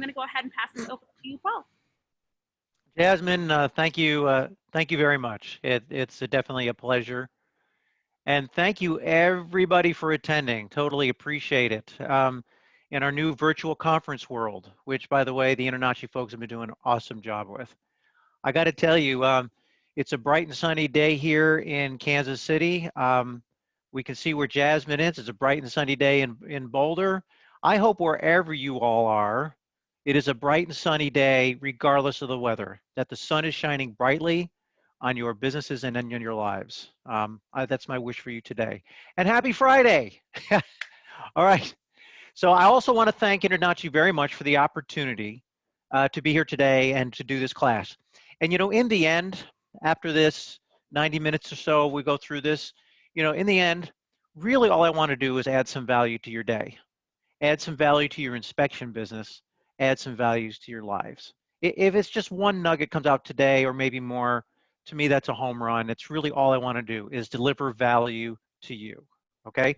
going to go ahead and pass this over to you, Paul. Jasmine, thank you very much. It's definitely a pleasure. And thank you everybody for attending. Totally appreciate it. In our new virtual conference world, which by the way, the InterNACHI folks have been doing an awesome job with. I got to tell you, it's a bright and sunny day here in Kansas City. We can see where Jasmine is. It's a bright and sunny day in Boulder. I hope wherever you all are, it is a bright and sunny day regardless of the weather, that the sun is shining brightly on your businesses and in your lives. That's my wish for you today. And happy Friday. All right. So I also want to thank InterNACHI very much for the opportunity to be here today and to do this class. And, you know, in the end, after this 90 minutes or so, we go through this, you know, in the end, really all I want to do is add some value to your day, add some value to your inspection business, add some values to your lives. If it's just one nugget comes out today or maybe more, to me, that's a home run. It's really all I want to do is deliver value to you, okay?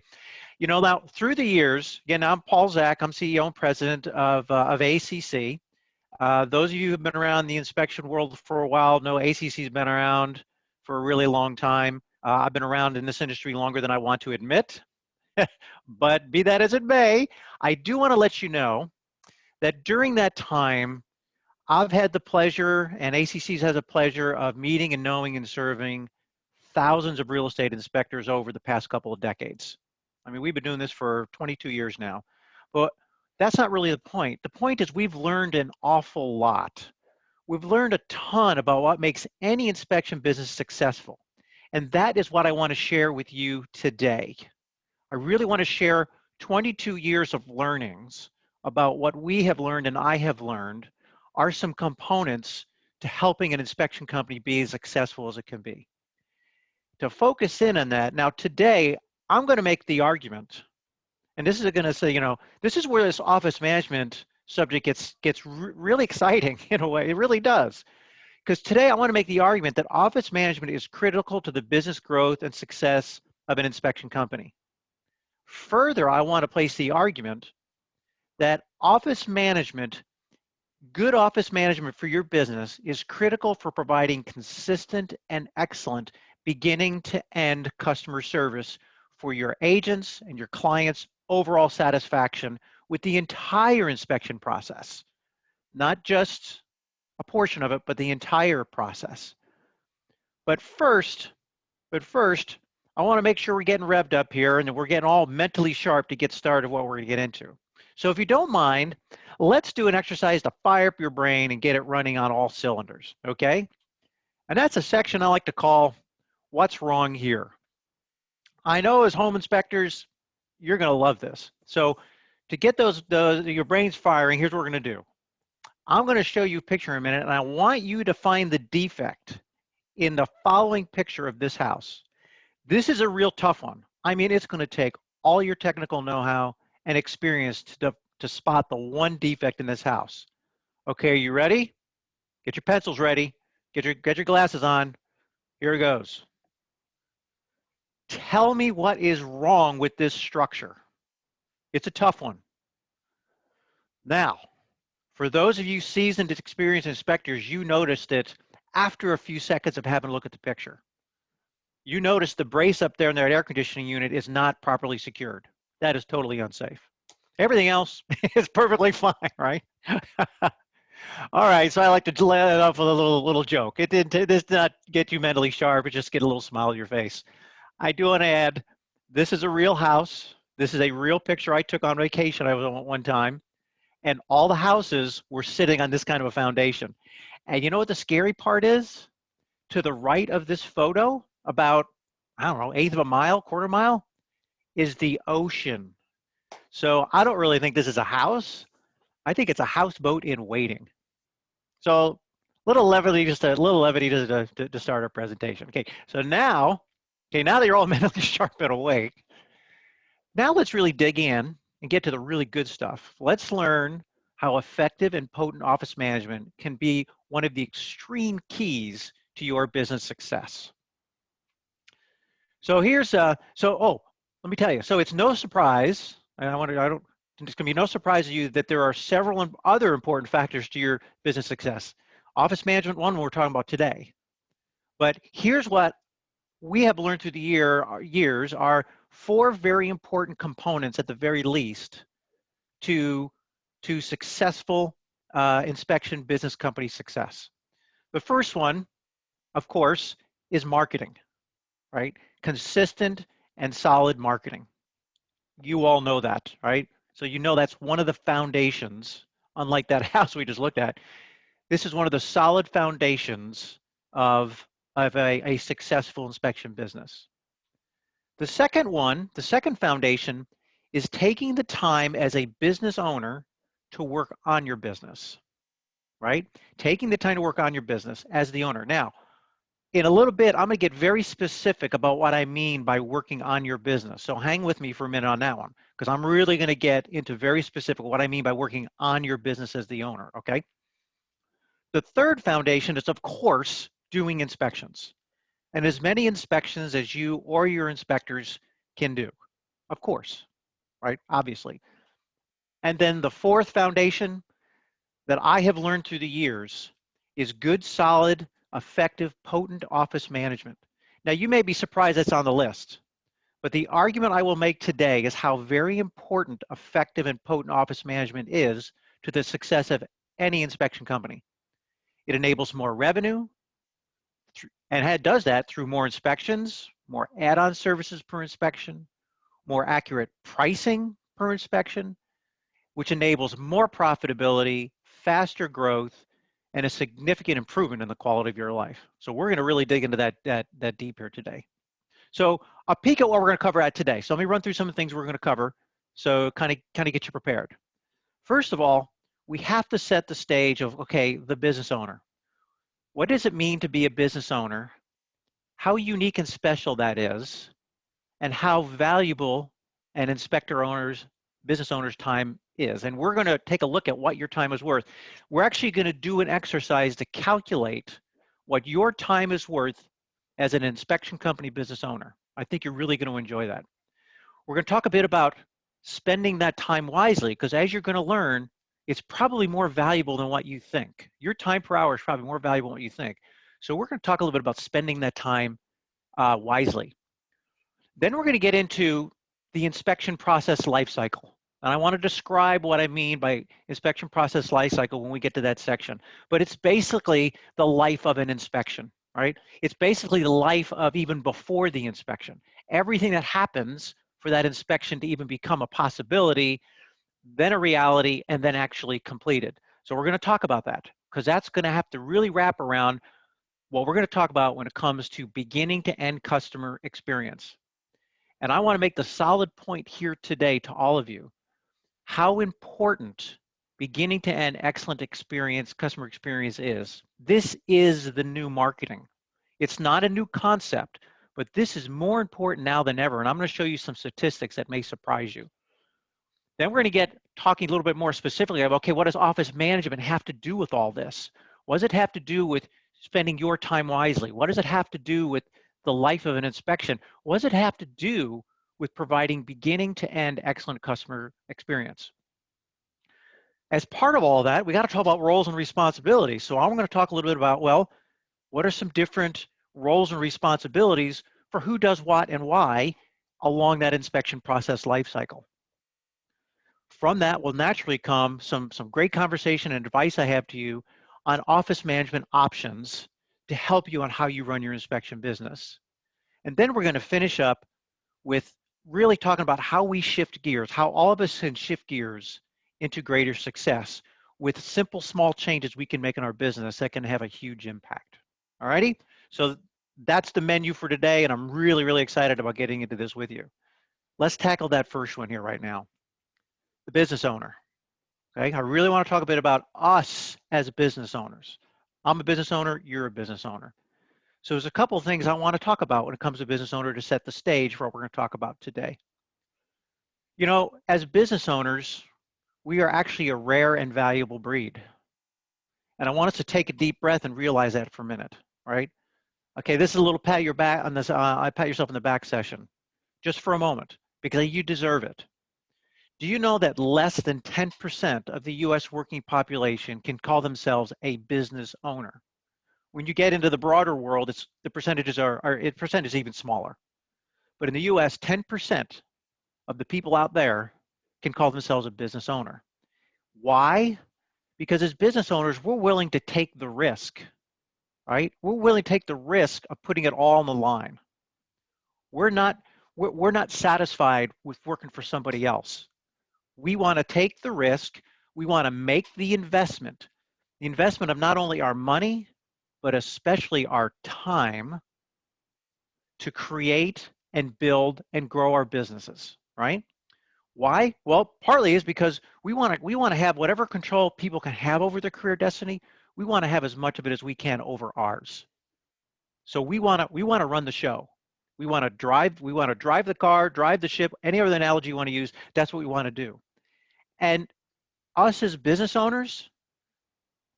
You know, now through the years, again, I'm Paul Zak. I'm CEO and president of ACC. Those of you who've been around the inspection world for a while know ACC's been around for a really long time. I've been around in this industry longer than I want to admit, but be that as it may, I do want to let you know that during that time, I've had the pleasure, and ACC's has a pleasure of meeting and knowing and serving thousands of real estate inspectors over the past couple of decades. I mean, we've been doing this for 22 years now, but that's not really the point. The point is we've learned an awful lot. We've learned a ton about what makes any inspection business successful. And that is what I want to share with you today. I really want to share 22 years of learnings about what we have learned and I have learned are some components to helping an inspection company be as successful as it can be. To focus in on that, now today, I'm going to make the argument, and this is going to say, you know, this is where this office management subject gets really exciting in a way. It really does. Because today I want to make the argument that office management is critical to the business growth and success of an inspection company. Further, I want to place the argument that office management, good office management for your business is critical for providing consistent and excellent beginning to end customer service for your agents and your clients' overall satisfaction with the entire inspection process, not just a portion of it, but the entire process. But first, I want to make sure we're getting revved up here and that we're getting all mentally sharp to get started what we're going to get into. So if you don't mind, let's do an exercise to fire up your brain and get it running on all cylinders, okay? And that's a section I like to call, what's wrong here? I know as home inspectors, you're going to love this. So to get your brains firing, here's what we're going to do. I'm going to show you a picture in a minute, and I want you to find the defect in the following picture of this house. This is a real tough one. I mean, it's going to take all your technical know-how and experience to spot the one defect in this house. Okay, are you ready? Get your pencils ready. Get your glasses on. Here it goes. Tell me what is wrong with this structure. It's a tough one. Now, for those of you seasoned, experienced inspectors, you noticed it after a few seconds of having a look at the picture. You notice the brace up there in that air conditioning unit is not properly secured. That is totally unsafe. Everything else is perfectly fine, right? All right, so I like to let it off with a little joke. It does not get you mentally sharp, it just get a little smile on your face. I do want to add, this is a real house. This is a real picture I took on vacation I was on one time, and all the houses were sitting on this kind of a foundation. And you know what the scary part is? To the right of this photo, about, I don't know, eighth of a mile, quarter mile, is the ocean. So I don't really think this is a house. I think it's a houseboat in waiting. So little levity, just a little levity to start our presentation. Okay, so now that you're all mentally sharp and awake, now let's really dig in and get to the really good stuff. Let's learn how effective and potent office management can be one of the extreme keys to your business success. So here's, let me tell you, so it's no surprise, and I don't It's going to be no surprise to you that there are several other important factors to your business success. Office management, one we're talking about today. But here's what we have learned through the years are 4 very important components at the very least to successful inspection business company success. The first one, of course, is marketing, right? Consistent and solid marketing. You all know that, right? So you know that's one of the foundations, unlike that house we just looked at. This is one of the solid foundations of a successful inspection business. The second foundation is taking the time as a business owner to work on your business, right? Taking the time to work on your business as the owner. Now, in a little bit, I'm going to get very specific about what I mean by working on your business. So hang with me for a minute on that one, because I'm really going to get into very specific what I mean by working on your business as the owner, okay? The third foundation is, of course, doing inspections. And as many inspections as you or your inspectors can do, of course, right? Obviously. And then the fourth foundation that I have learned through the years is good, solid, effective, potent office management. Now, you may be surprised that's on the list, but the argument I will make today is how very important effective and potent office management is to the success of any inspection company. It enables more revenue, and it does that through more inspections, more add-on services per inspection, more accurate pricing per inspection, which enables more profitability, faster growth, and a significant improvement in the quality of your life. So we're going to really dig into that deep here today. So a peek at what we're going to cover at today. So let me run through some of the things we're going to cover, so kind of get you prepared. First of all, we have to set the stage of, okay, the business owner. What does it mean to be a business owner? How unique and special that is, and how valuable an business owner's time is. And we're going to take a look at what your time is worth. We're actually going to do an exercise to calculate what your time is worth as an inspection company business owner. I think you're really going to enjoy that. We're going to talk a bit about spending that time wisely, because as you're going to learn, it's probably more valuable than what you think. Your time per hour is probably more valuable than what you think. So we're going to talk a little bit about spending that time wisely. Then we're going to get into the inspection process life cycle. And I want to describe what I mean by inspection process life cycle when we get to that section. But it's basically the life of an inspection, right? It's basically the life of even before the inspection. Everything that happens for that inspection to even become a possibility, then a reality, and then actually completed. So we're going to talk about that, because that's going to have to really wrap around what we're going to talk about when it comes to beginning to end customer experience. And I want to make the solid point here today to all of you, how important beginning to end excellent experience, customer experience is. This is the new marketing. It's not a new concept, but this is more important now than ever. And I'm going to show you some statistics that may surprise you. Then we're going to get talking a little bit more specifically about, okay, what does office management have to do with all this? What does it have to do with spending your time wisely? What does it have to do with the life of an inspection? What does it have to do with providing beginning to end excellent customer experience? As part of all of that, we got to talk about roles and responsibilities. So I'm going to talk a little bit about, well, what are some different roles and responsibilities for who does what and why along that inspection process life cycle? From that will naturally come some great conversation and advice I have to you on office management options to help you on how you run your inspection business. And then we're going to finish up with really talking about how we shift gears, how all of us can shift gears into greater success with simple, small changes we can make in our business that can have a huge impact. All righty? So that's the menu for today, and I'm really, really excited about getting into this with you. Let's tackle that first one here right now. The business owner. Okay, I really want to talk a bit about us as business owners. I'm a business owner, you're a business owner. So there's a couple of things I want to talk about when it comes to business owner to set the stage for what we're going to talk about today. You know, as business owners, we are actually a rare and valuable breed. And I want us to take a deep breath and realize that for a minute, right? Okay, this is a little pat your back on this, I pat yourself in the back session, just for a moment, because you deserve it. Do you know that less than 10% of the US working population can call themselves a business owner? When you get into the broader world, the percentages percent is even smaller. But in the US, 10% of the people out there can call themselves a business owner. Why? Because as business owners, we're willing to take the risk, right? We're willing to take the risk of putting it all on the line. We're not satisfied with working for somebody else. We want to take the risk. We want to make the investment of not only our money, but especially our time to create and build and grow our businesses, right? Why? Well, partly is because we want to have whatever control people can have over their career destiny. We want to have as much of it as we can over ours. So we want to run the show. We want to drive the car, drive the ship, any other analogy you want to use. That's what we want to do. And us as business owners,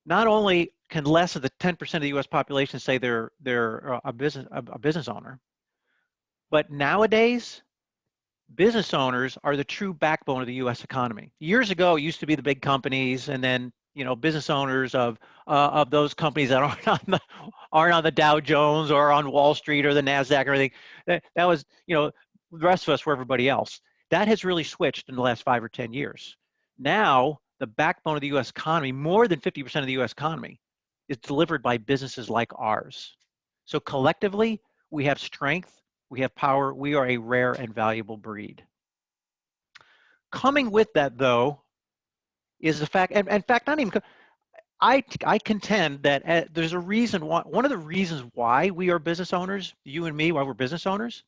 not only can less than 10% of the U.S. population say they're a business owner, but nowadays, business owners are the true backbone of the U.S. economy. Years ago, it used to be the big companies, and then business owners of those companies that aren't on the Dow Jones or on Wall Street or the Nasdaq or anything. That was the rest of us were everybody else. That has really switched in the last 5 or 10 years. Now, the backbone of the U.S. economy, more than 50% of the U.S. economy, is delivered by businesses like ours. So collectively, we have strength, we have power, we are a rare and valuable breed. Coming with that, though, is the fact, and in fact, not even, I contend that there's a reason why, one of the reasons why we are business owners, you and me, why we're business owners,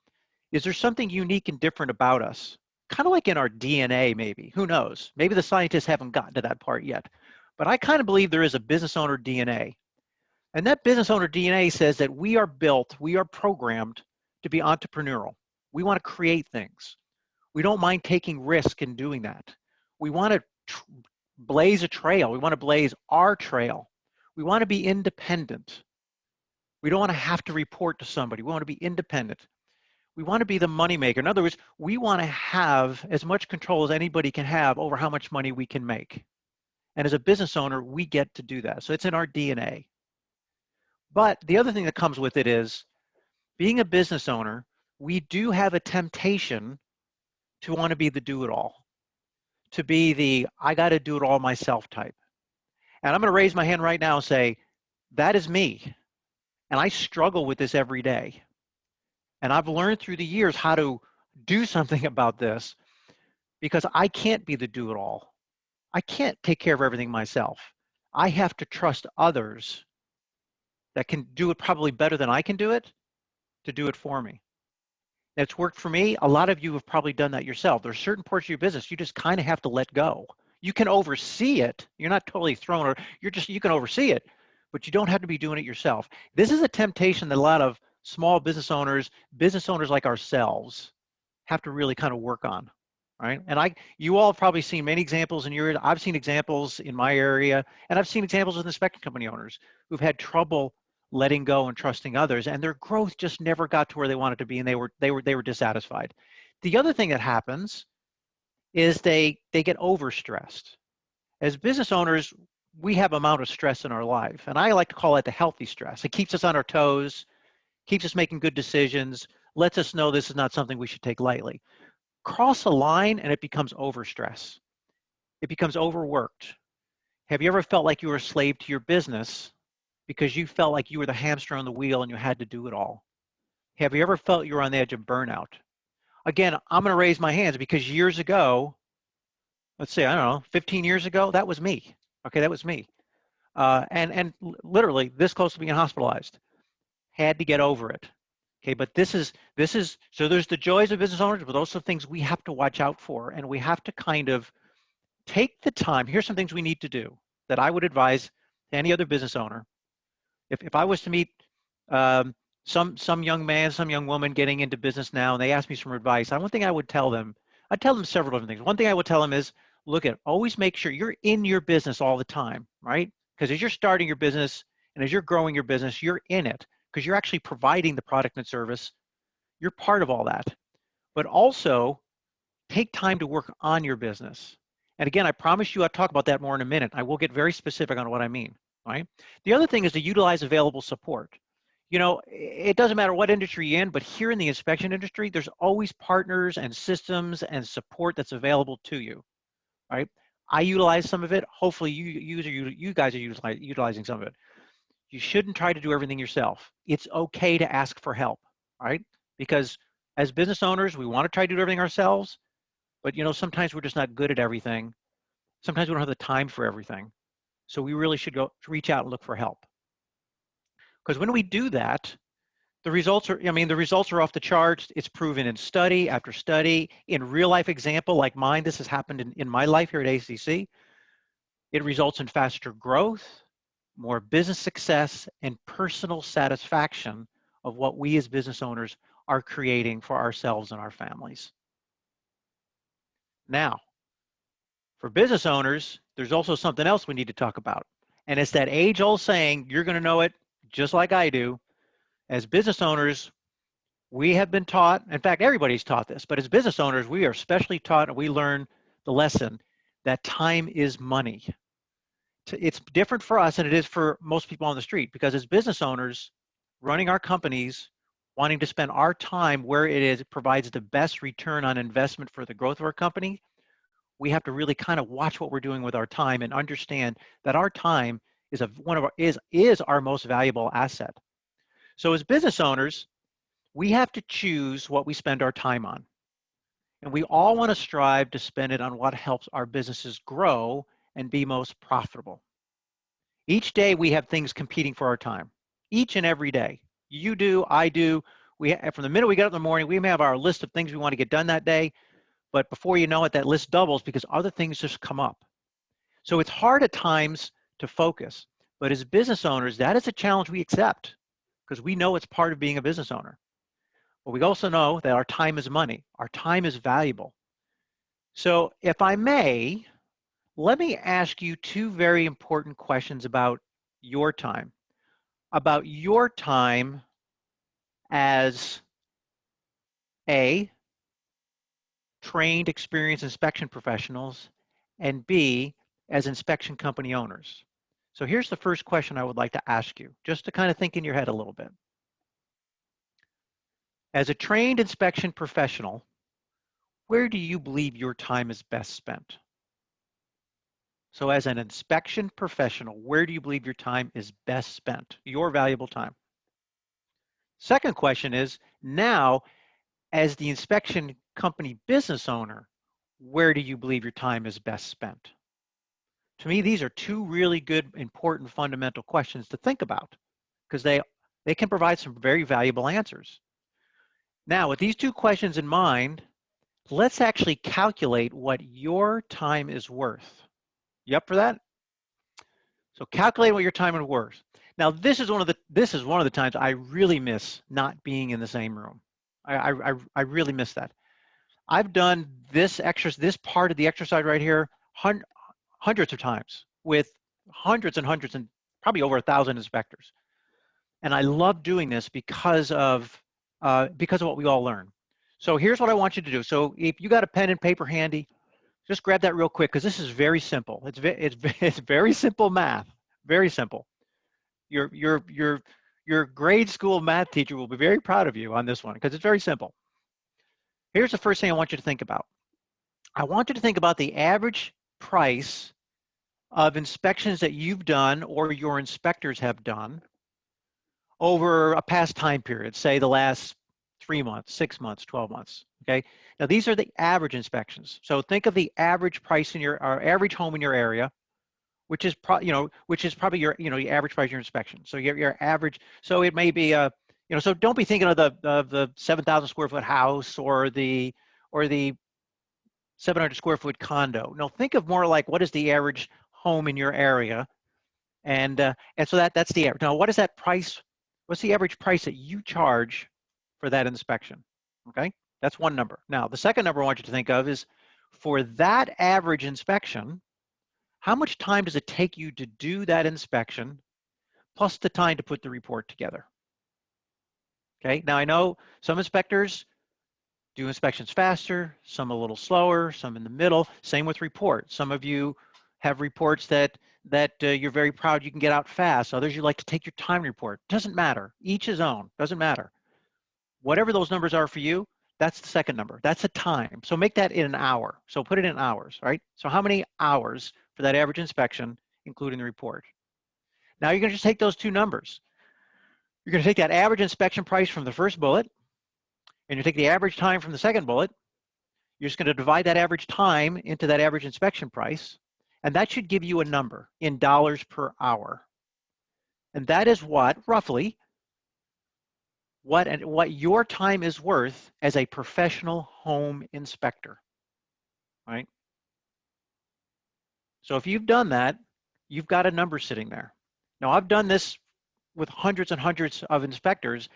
is there's something unique and different about us. Kind of like in our DNA, maybe. Who knows? Maybe the scientists haven't gotten to that part yet. But I kind of believe there is a business owner DNA. And that business owner DNA says that we are programmed to be entrepreneurial. We want to create things. We don't mind taking risk in doing that. We want to blaze a trail. We want to blaze our trail. We want to be independent. We don't want to have to report to somebody. We want to be independent. We want to be the moneymaker. In other words, we want to have as much control as anybody can have over how much money we can make. And as a business owner, we get to do that. So it's in our DNA. But the other thing that comes with it is, being a business owner, we do have a temptation to want to be the do-it-all, to be the I got to do it all myself type. And I'm going to raise my hand right now and say, that is me. And I struggle with this every day. And I've learned through the years how to do something about this, because I can't be the do-it-all. I can't take care of everything myself. I have to trust others that can do it probably better than I can do it to do it for me. It's worked for me. A lot of you have probably done that yourself. There's certain parts of your business you just kind of have to let go. You can oversee it. You're not totally thrown, or you can oversee it, but you don't have to be doing it yourself. This is a temptation that a lot of small business owners like ourselves, have to really kind of work on, right? And you all have probably seen many examples in your, I've seen examples in my area, and I've seen examples of inspection company owners who've had trouble letting go and trusting others, and their growth just never got to where they wanted to be, and they were dissatisfied. The other thing that happens is they get overstressed. As business owners, we have amount of stress in our life, and I like to call it the healthy stress. It keeps us on our toes, keeps us making good decisions, lets us know this is not something we should take lightly. Cross a line and it becomes overstress. It becomes overworked. Have you ever felt like you were a slave to your business because you felt like you were the hamster on the wheel and you had to do it all? Have you ever felt you were on the edge of burnout? Again, I'm going to raise my hands because years ago, let's say, I don't know, 15 years ago, that was me. Okay, that was me. And literally this close to being hospitalized. Had to get over it. Okay, but this is, so there's the joys of business owners, but also things we have to watch out for, and we have to kind of take the time. Here's some things we need to do that I would advise any other business owner. If I was to meet some young man, some young woman getting into business now, and they ask me some advice, one thing I would tell them, I'd tell them several different things. One thing I would tell them is, look at, always make sure you're in your business all the time, right? Because as you're starting your business and as you're growing your business, you're in it, because you're actually providing the product and service. You're part of all that. But also, take time to work on your business. And again, I promise you I'll talk about that more in a minute. I will get very specific on what I mean, right? The other thing is to utilize available support. You know, it doesn't matter what industry you're in, but here in the inspection industry, there's always partners and systems and support that's available to you, right? I utilize some of it. Hopefully you guys are utilizing some of it. You shouldn't try to do everything yourself. It's okay to ask for help, right? Because as business owners, we want to try to do everything ourselves, but you know, sometimes we're just not good at everything. Sometimes we don't have the time for everything. So we really should go reach out and look for help. Because when we do that, the results are, I mean, the results are off the charts. It's proven in study after study. In real life example like mine, this has happened in my life here at ACC. It results in faster growth, more business success, and personal satisfaction of what we as business owners are creating for ourselves and our families. Now, for business owners, there's also something else we need to talk about. And it's that age-old saying, you're going to know it just like I do. As business owners, we have been taught, in fact, everybody's taught this, but as business owners, we are especially taught and we learn the lesson that time is money. It's different for us than it is for most people on the street, because as business owners, running our companies, wanting to spend our time where it provides the best return on investment for the growth of our company, we have to really kind of watch what we're doing with our time and understand that our time is our most valuable asset. So as business owners, we have to choose what we spend our time on. And we all want to strive to spend it on what helps our businesses grow and be most profitable. Each day we have things competing for our time. Each and every day. You do, I do. From the minute we get up in the morning, we may have our list of things we want to get done that day, but before you know it, that list doubles because other things just come up. So it's hard at times to focus, but as business owners, that is a challenge we accept because we know it's part of being a business owner. But we also know that our time is money. Our time is valuable. So if I may, let me ask you two very important questions about your time. About your time as A, trained, experienced inspection professionals, and B, as inspection company owners. So here's the first question I would like to ask you, just to kind of think in your head a little bit. As a trained inspection professional, where do you believe your time is best spent? So as an inspection professional, where do you believe your time is best spent, your valuable time? Second question is, now, as the inspection company business owner, where do you believe your time is best spent? To me, these are two really good, important, fundamental questions to think about because they can provide some very valuable answers. Now, with these two questions in mind, let's actually calculate what your time is worth. You up for that? So calculate what your time is worth. Now, this is one of the times I really miss not being in the same room. I really miss that. I've done this part of the exercise right here hundreds of times with hundreds and hundreds and probably over 1,000 inspectors. And I love doing this because of what we all learn. So here's what I want you to do. So if you got a pen and paper handy, just grab that real quick because this is very simple. It's very simple math, very simple. Your grade school math teacher will be very proud of you on this one because it's very simple. Here's the first thing I want you to think about. I want you to think about the average price of inspections that you've done or your inspectors have done over a past time period, say the last 3 months, 6 months, 12 months, okay? Now these are the average inspections. So think of the average price in your, or average home in your area, which is probably your, your average price of your inspection. So your average, so it may be a, so don't be thinking of the 7,000 square foot house or the 700 square foot condo. No, think of more like what is the average home in your area, and so that's the average. Now, what is that price? What's the average price that you charge for that inspection? Okay, that's one number. Now, the second number I want you to think of is for that average inspection, how much time does it take you to do that inspection, plus the time to put the report together? Okay, now I know some inspectors do inspections faster, some a little slower, some in the middle. Same with reports. Some of you have reports that you're very proud you can get out fast. Others you like to take your time report. Doesn't matter. Each his own. Doesn't matter. Whatever those numbers are for you, that's the second number. That's a time. So make that in an hour. So put it in hours, right? So how many hours for that average inspection, including the report? Now you're going to just take those two numbers. You're going to take that average inspection price from the first bullet, and you take the average time from the second bullet. You're just going to divide that average time into that average inspection price, and that should give you a number in dollars per hour. And that is what, roughly, what your time is worth as a professional home inspector, right? So if you've done that, you've got a number sitting there. Now, I've done this with hundreds and hundreds of inspectors,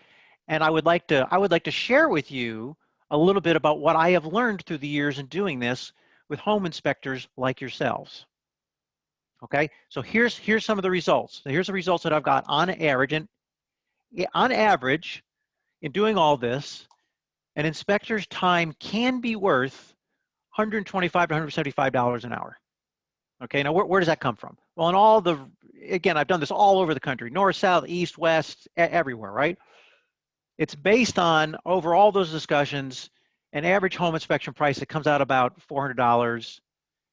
and I would like to share with you a little bit about what I have learned through the years in doing this with home inspectors like yourselves. Okay, so here's some of the results. Here's the results that I've got on average. And on average, in doing all this, an inspector's time can be worth $125 to $175 an hour. Okay, now where does that come from? Well, in all the, again, I've done this all over the country, north, south, east, west, everywhere, right? It's based on, over all those discussions, an average home inspection price that comes out about $400,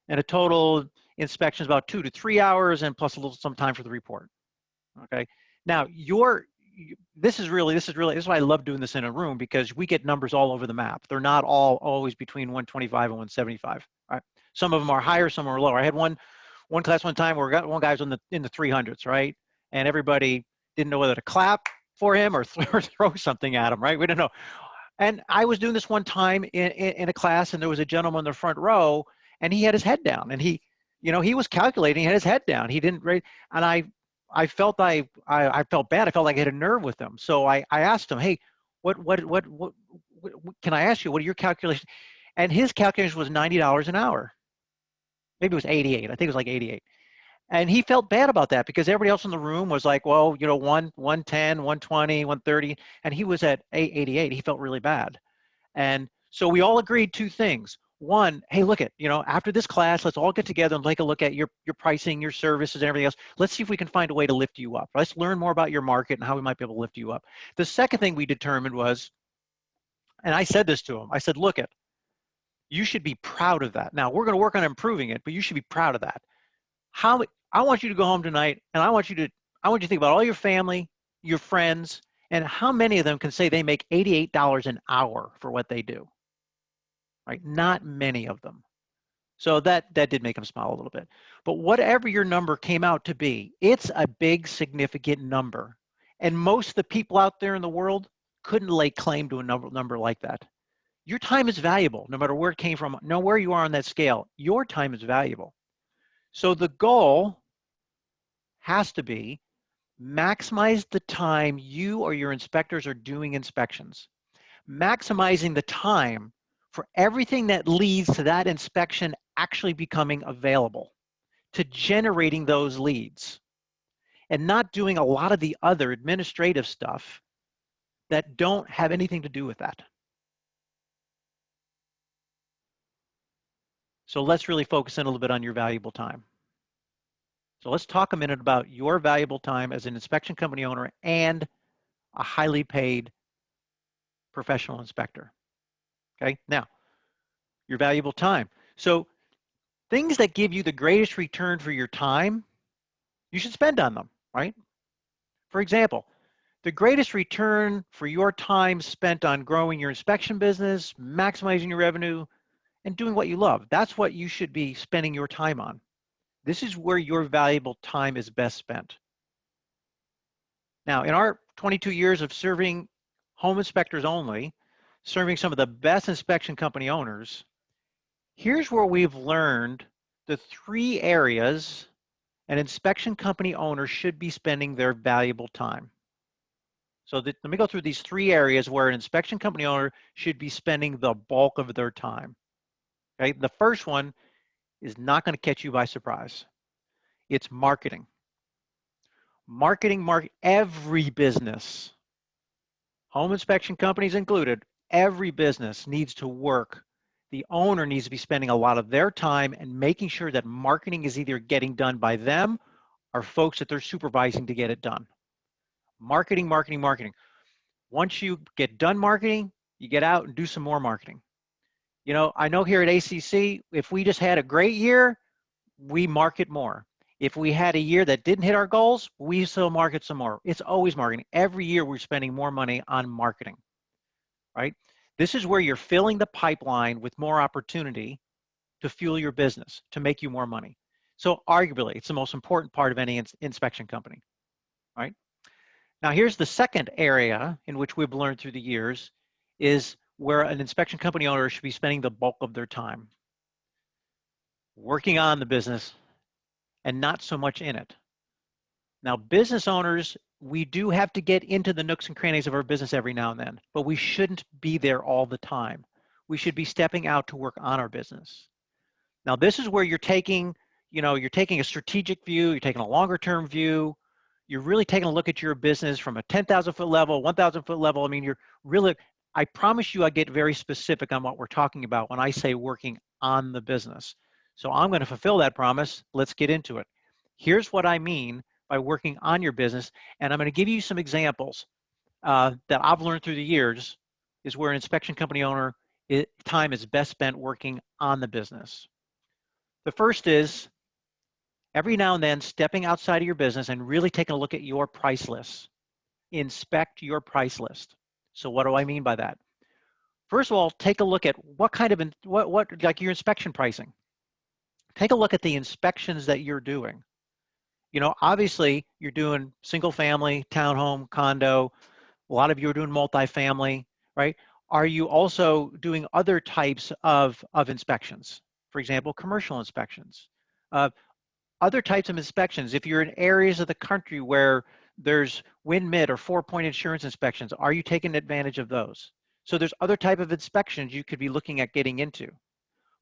and a total inspection is about 2 to 3 hours, and plus a little some time for the report. Okay. Now this is why I love doing this in a room, because we get numbers all over the map. They're not all always between 125 and 175. Right. Some of them are higher, some are lower. I had one class one time where one guy was in the 300s, right? And everybody didn't know whether to clap for him or throw something at him, right? We didn't know. And I was doing this one time in a class, and there was a gentleman in the front row, and he had his head down, and he was calculating, he had his head down. He didn't rate, and I felt bad. I felt like I had a nerve with him. So I asked him, hey, what can I ask you? What are your calculations? And his calculation was $90 an hour. Maybe it was 88. I think it was like 88. And he felt bad about that because everybody else in the room was like, well, 110, 120, 130, and he was at 88. He felt really bad. And so we all agreed two things. One, hey, look at, after this class, let's all get together and take a look at your pricing, your services, and everything else. Let's see if we can find a way to lift you up. Let's learn more about your market and how we might be able to lift you up. The second thing we determined was, and I said this to him, I said, look at, you should be proud of that. Now, we're going to work on improving it, but you should be proud of that. I want you to go home tonight, and I want you to think about all your family, your friends, and how many of them can say they make $88 an hour for what they do. Right? Not many of them. So that did make him smile a little bit. But whatever your number came out to be, it's a big, significant number. And most of the people out there in the world couldn't lay claim to a number like that. Your time is valuable, no matter where it came from, no where you are on that scale. Your time is valuable. So the goal has to be maximize the time you or your inspectors are doing inspections. Maximizing the time for everything that leads to that inspection actually becoming available, to generating those leads, and not doing a lot of the other administrative stuff that don't have anything to do with that. So let's really focus in a little bit on your valuable time. So let's talk a minute about your valuable time as an inspection company owner and a highly paid professional inspector. Okay, now, your valuable time. So things that give you the greatest return for your time, you should spend on them, right? For example, the greatest return for your time spent on growing your inspection business, maximizing your revenue, and doing what you love. That's what you should be spending your time on. This is where your valuable time is best spent. Now, in our 22 years of serving home inspectors only, serving some of the best inspection company owners, here's where we've learned the 3 areas an inspection company owner should be spending their valuable time. So let me go through these 3 areas where an inspection company owner should be spending the bulk of their time. Okay, the first one is not going to catch you by surprise. It's marketing. Marketing, every business, home inspection companies included, every business needs to work. The owner needs to be spending a lot of their time and making sure that marketing is either getting done by them or folks that they're supervising to get it done. Marketing, marketing, marketing. Once you get done marketing, you get out and do some more marketing. You know, I know here at ACC, if we just had a great year, we market more. If we had a year that didn't hit our goals, we still market some more. It's always marketing. Every year we're spending more money on marketing, right? This is where you're filling the pipeline with more opportunity to fuel your business, to make you more money. So arguably, it's the most important part of any inspection company, right? Now here's the second area in which we've learned through the years is where an inspection company owner should be spending the bulk of their time. Working on the business and not so much in it. Now, business owners, we do have to get into the nooks and crannies of our business every now and then, but we shouldn't be there all the time. We should be stepping out to work on our business. Now, this is where you're taking, you're taking a strategic view, you're taking a longer term view, you're really taking a look at your business from a 10,000 foot level, 1,000 foot level. I mean, you're really, I promise you I get very specific on what we're talking about when I say working on the business. So I'm going to fulfill that promise. Let's get into it. Here's what I mean by working on your business, and I'm going to give you some examples that I've learned through the years is where an inspection company owner time is best spent working on the business. The first is every now and then stepping outside of your business and really taking a look at your price list. Inspect your price list. So what do I mean by that? First of all, take a look at what kind of, like your inspection pricing. Take a look at the inspections that you're doing. You know, obviously you're doing single family, townhome, condo. A lot of you are doing multifamily, right? Are you also doing other types of inspections? For example, commercial inspections. Other types of inspections, if you're in areas of the country where there's wind mid or 4-point insurance inspections, are you taking advantage of those? So there's other type of inspections you could be looking at getting into.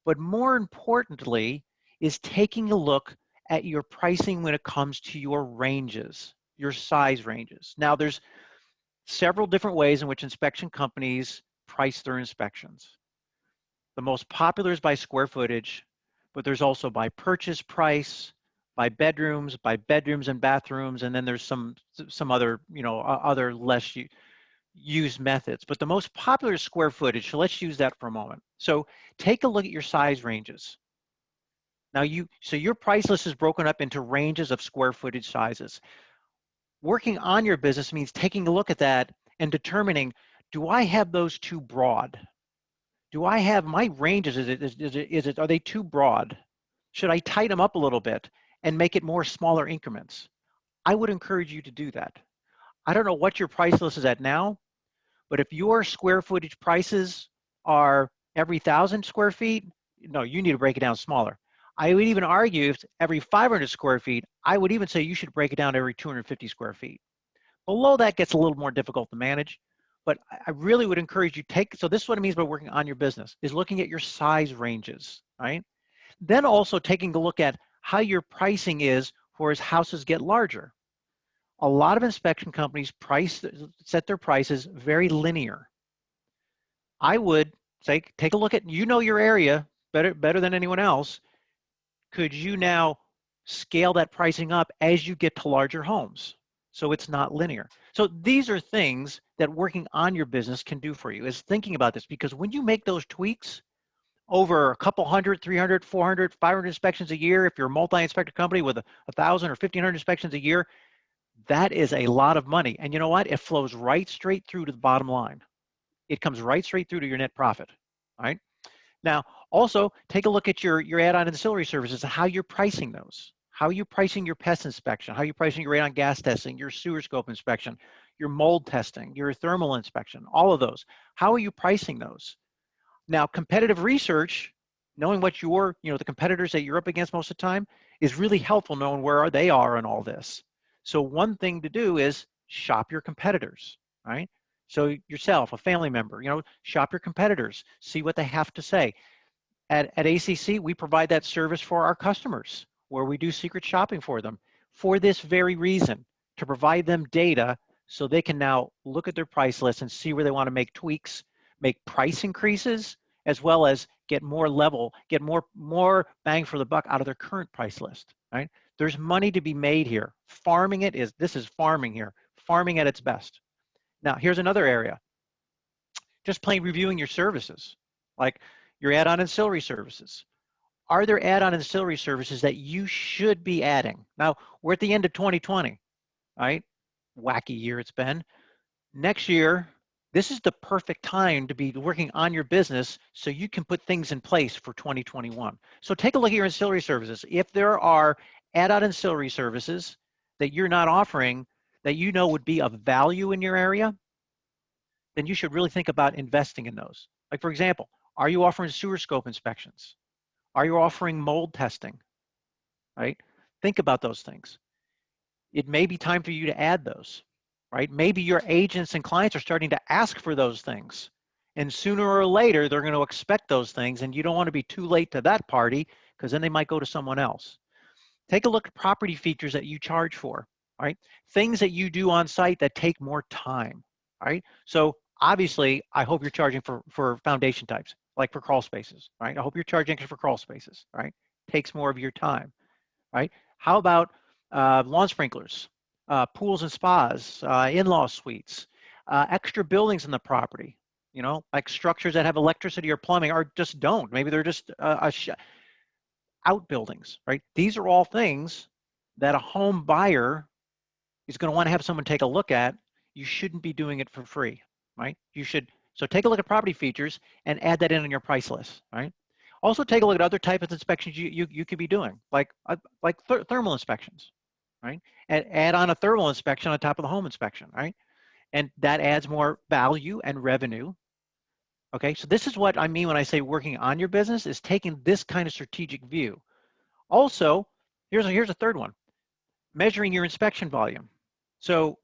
But more importantly is taking a look at your pricing when it comes to your ranges, your size ranges. Now there's several different ways in which inspection companies price their inspections. The most popular is by square footage, but there's also by purchase price, by bedrooms and bathrooms, and then there's some other, other less used methods. But the most popular is square footage, so let's use that for a moment. So take a look at your size ranges. Now so your price list is broken up into ranges of square footage sizes. Working on your business means taking a look at that and determining, do I have those too broad? Do I have my ranges, are they too broad? Should I tighten them up a little bit and make it more smaller increments? I would encourage you to do that. I don't know what your price list is at now, but if your square footage prices are every 1,000 square feet, no, you need to break it down smaller. I would even argue if every 500 square feet, I would even say you should break it down to every 250 square feet. Below that gets a little more difficult to manage, but I really would encourage you so this is what it means by working on your business, is looking at your size ranges, right? Then also taking a look at how your pricing is for as houses get larger. A lot of inspection companies set their prices very linear. I would say, take a look at, your area better than anyone else. Could you now scale that pricing up as you get to larger homes? So it's not linear. So these are things that working on your business can do for you, is thinking about this, because when you make those tweaks over a couple hundred, 300, 400, 500 inspections a year, if you're a multi-inspector company with 1,000 or 1,500 inspections a year, that is a lot of money. And you know what? It flows right straight through to the bottom line. It comes right straight through to your net profit, all right? Now, also take a look at your add-on ancillary services and how you're pricing those. How are you pricing your pest inspection? How are you pricing your radon gas testing, your sewer scope inspection, your mold testing, your thermal inspection, all of those? How are you pricing those? Now, competitive research, knowing what the competitors that you're up against most of the time, is really helpful knowing where they are in all this. So one thing to do is shop your competitors, right? So yourself, a family member, shop your competitors, see what they have to say. At ACC, we provide that service for our customers, where we do secret shopping for them for this very reason, to provide them data so they can now look at their price list and see where they want to make tweaks, make price increases, as well as get more bang for the buck out of their current price list, right? There's money to be made here. This is farming here, farming at its best. Now, here's another area. Just plain reviewing your services, like your add-on ancillary services. Are there add-on ancillary services that you should be adding? Now, we're at the end of 2020, right? Wacky year it's been. Next year, this is the perfect time to be working on your business so you can put things in place for 2021. So take a look at your ancillary services. If there are add-on ancillary services that you're not offering that you know would be of value in your area, then you should really think about investing in those. Like, for example, are you offering sewer scope inspections? Are you offering mold testing, right? Think about those things. It may be time for you to add those, right? Maybe your agents and clients are starting to ask for those things. And sooner or later, they're going to expect those things, and you don't want to be too late to that party because then they might go to someone else. Take a look at property features that you charge for, right? Things that you do on site that take more time, right? So obviously, I hope you're charging for foundation types, like for crawl spaces, right? I hope you're charging extra for crawl spaces, right? Takes more of your time, right? How about lawn sprinklers, pools and spas, in-law suites, extra buildings in the property, you know, like structures that have electricity or plumbing or just don't. Maybe they're just outbuildings, right? These are all things that a home buyer is going to want to have someone take a look at. You shouldn't be doing it for free, right? You should, so take a look at property features and add that in on your price list, right? Also take a look at other types of inspections you could be doing, like thermal inspections, right? And add on a thermal inspection on top of the home inspection, right? And that adds more value and revenue. Okay, so this is what I mean when I say working on your business is taking this kind of strategic view. Also, here's a third one, measuring your inspection volume. So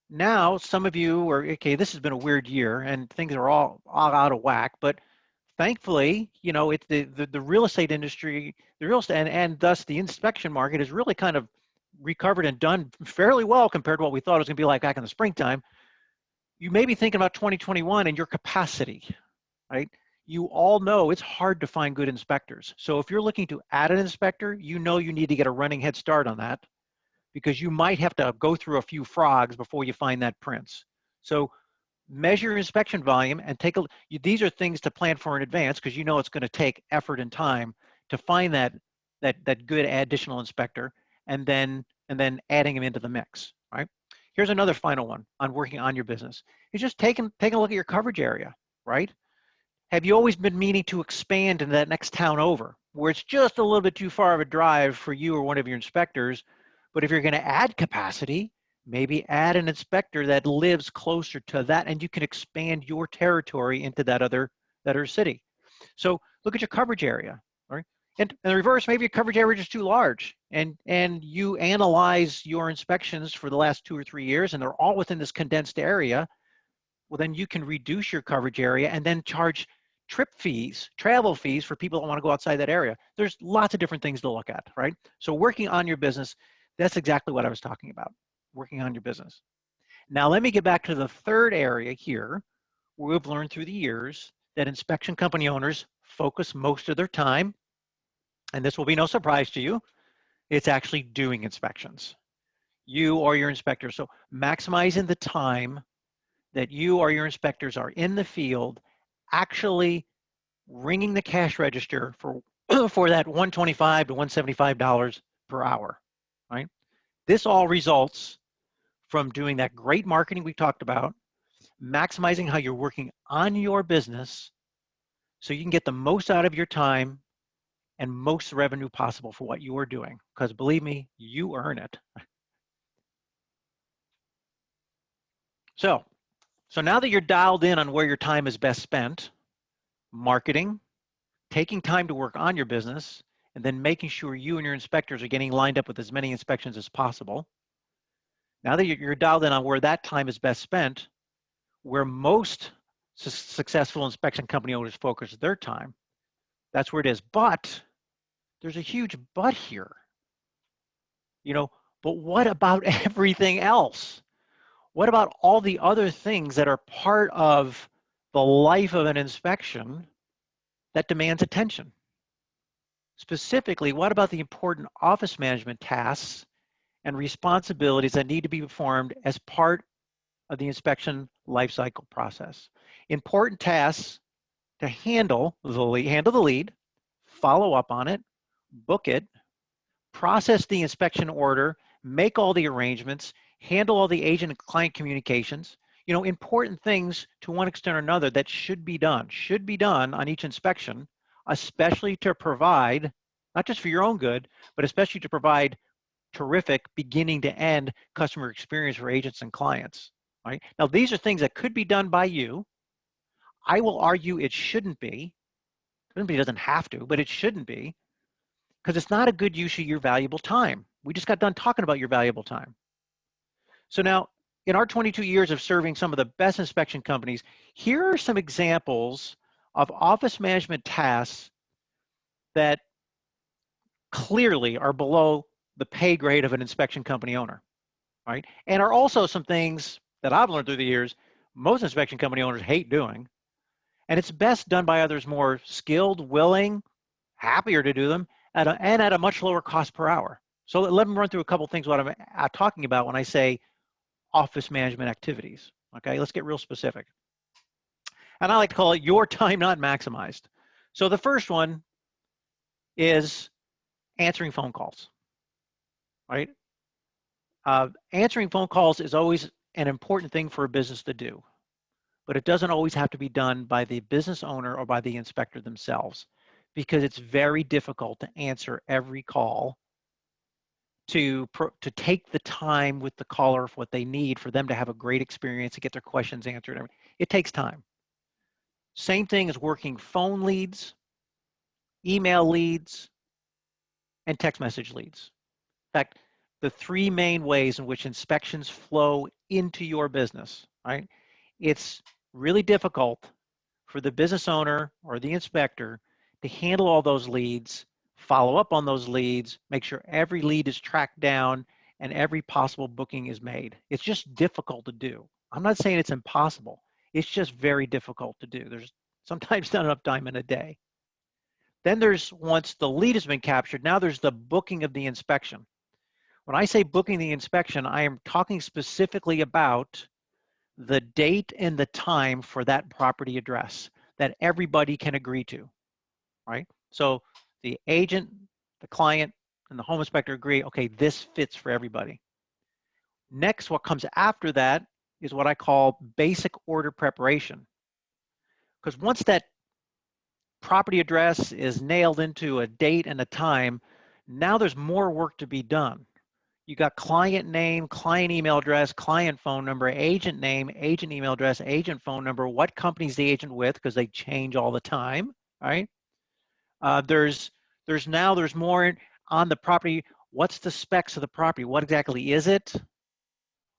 now some of you are, okay, this has been a weird year and things are all out of whack, but thankfully, you know, it's the real estate industry, the real estate and thus the inspection market is really kind of recovered and done fairly well compared to what we thought it was going to be like back in the springtime. You may be thinking about 2021 and your capacity, right? You all know it's hard to find good inspectors. So if you're looking to add an inspector, you know you need to get a running head start on that because you might have to go through a few frogs before you find that prince. So measure your inspection volume and take a, these are things to plan for in advance because you know it's going to take effort and time to find that good additional inspector and then adding them into the mix, right? Here's another final one on working on your business. It's just taking a look at your coverage area, right? Have you always been meaning to expand into that next town over where it's just a little bit too far of a drive for you or one of your inspectors? But if you're going to add capacity, maybe add an inspector that lives closer to that and you can expand your territory into that other city. So look at your coverage area, right? And in the reverse, maybe your coverage area is too large and you analyze your inspections for the last 2 or 3 years and they're all within this condensed area. Well, then you can reduce your coverage area and then charge trip fees, travel fees for people that want to go outside that area. There's lots of different things to look at, right? So working on your business, that's exactly what I was talking about, working on your business. Now, let me get back to the third area here, where we've learned through the years that inspection company owners focus most of their time, and this will be no surprise to you, it's actually doing inspections. You or your inspector. So maximizing the time that you or your inspectors are in the field actually ringing the cash register for for that $125 to $175 per hour, right? This all results from doing that great marketing we talked about, maximizing how you're working on your business so you can get the most out of your time and most revenue possible for what you are doing. Because believe me, you earn it. So now that you're dialed in on where your time is best spent, marketing, taking time to work on your business, and then making sure you and your inspectors are getting lined up with as many inspections as possible. Now that you're dialed in on where that time is best spent, where most successful inspection company owners focus their time, that's where it is. But there's a huge but here. You know, but what about everything else? What about all the other things that are part of the life of an inspection that demands attention. Specifically, what about the important office management tasks and responsibilities that need to be performed as part of the inspection lifecycle process? Important tasks to handle the lead, follow up on it, book it, process the inspection order, make all the arrangements, handle all the agent and client communications. You know, important things to one extent or another that should be done on each inspection, especially to provide, not just for your own good, but especially to provide terrific beginning to end customer experience for agents and clients, right? Now, these are things that could be done by you. I will argue it shouldn't be. It doesn't have to, but it shouldn't be, because it's not a good use of your valuable time. We just got done talking about your valuable time. So now, in our 22 years of serving some of the best inspection companies, here are some examples of office management tasks that clearly are below the pay grade of an inspection company owner, right? And are also some things that I've learned through the years most inspection company owners hate doing. And it's best done by others more skilled, willing, happier to do them, and at a much lower cost per hour. So let me run through a couple things what I'm talking about when I say office management activities. Okay, let's get real specific. And I like to call it your time not maximized. So the first one is answering phone calls, right? Answering phone calls is always an important thing for a business to do, but it doesn't always have to be done by the business owner or by the inspector themselves, because it's very difficult to answer every call, to take the time with the caller for what they need for them to have a great experience, to get their questions answered. It takes time. Same thing as working phone leads, email leads, and text message leads. In fact, the three main ways in which inspections flow into your business, right? It's really difficult for the business owner or the inspector to handle all those leads, follow up on those leads, make sure every lead is tracked down and every possible booking is made. It's just difficult to do. I'm not saying it's impossible. It's just very difficult to do. There's sometimes not enough time in a day. Then there's, once the lead has been captured, now there's the booking of the inspection. When I say booking the inspection, I am talking specifically about the date and the time for that property address that everybody can agree to, right? So the agent, the client, and the home inspector agree, okay, this fits for everybody. Next, what comes after that is what I call basic order preparation. Because once that property address is nailed into a date and a time, now there's more work to be done. You got client name, client email address, client phone number, agent name, agent email address, agent phone number, what company's the agent with, because they change all the time, right? There's more on the property. What's the specs of the property? What exactly is it?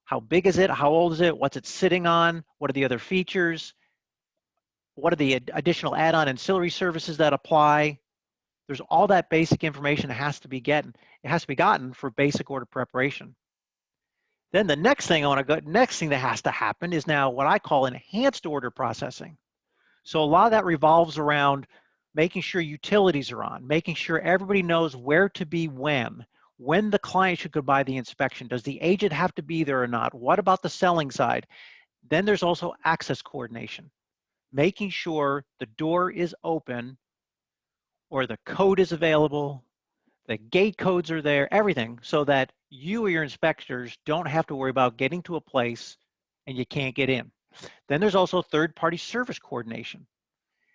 How big is it? How old is it? What's it sitting on? What are the other features? What are the additional add-on ancillary services that apply? There's all that basic information that has to be gotten for basic order preparation. Then the next thing that has to happen is now what I call enhanced order processing. So a lot of that revolves around making sure utilities are on, making sure everybody knows where to be when the client should go by the inspection. Does the agent have to be there or not? What about the selling side? Then there's also access coordination, making sure the door is open or the code is available, the gate codes are there, everything, so that you or your inspectors don't have to worry about getting to a place and you can't get in. Then there's also third-party service coordination.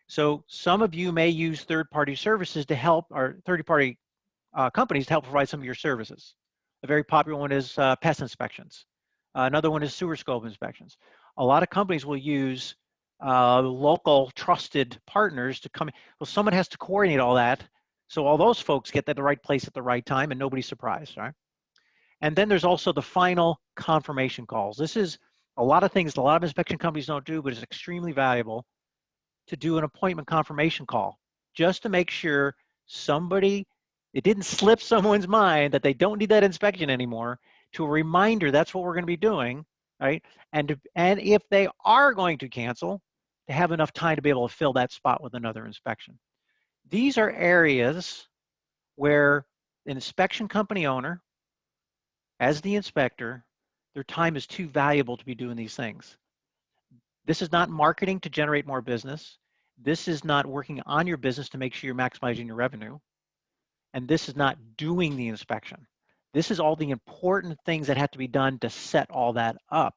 So some of you may use third-party services to help, or third-party companies to help provide some of your services. A very popular one is pest inspections. Another one is sewer scope inspections. A lot of companies will use local trusted partners to come in. Well, someone has to coordinate all that, so all those folks get to the right place at the right time and nobody's surprised, right? And then there's also the final confirmation calls. This is a lot of things a lot of inspection companies don't do, but it's extremely valuable to do an appointment confirmation call, just to make sure it didn't slip someone's mind that they don't need that inspection anymore, to a reminder that's what we're going to be doing, right? And if they are going to cancel, to have enough time to be able to fill that spot with another inspection. These are areas where an inspection company owner, as the inspector, their time is too valuable to be doing these things. This is not marketing to generate more business. This is not working on your business to make sure you're maximizing your revenue. And this is not doing the inspection. This is all the important things that have to be done to set all that up.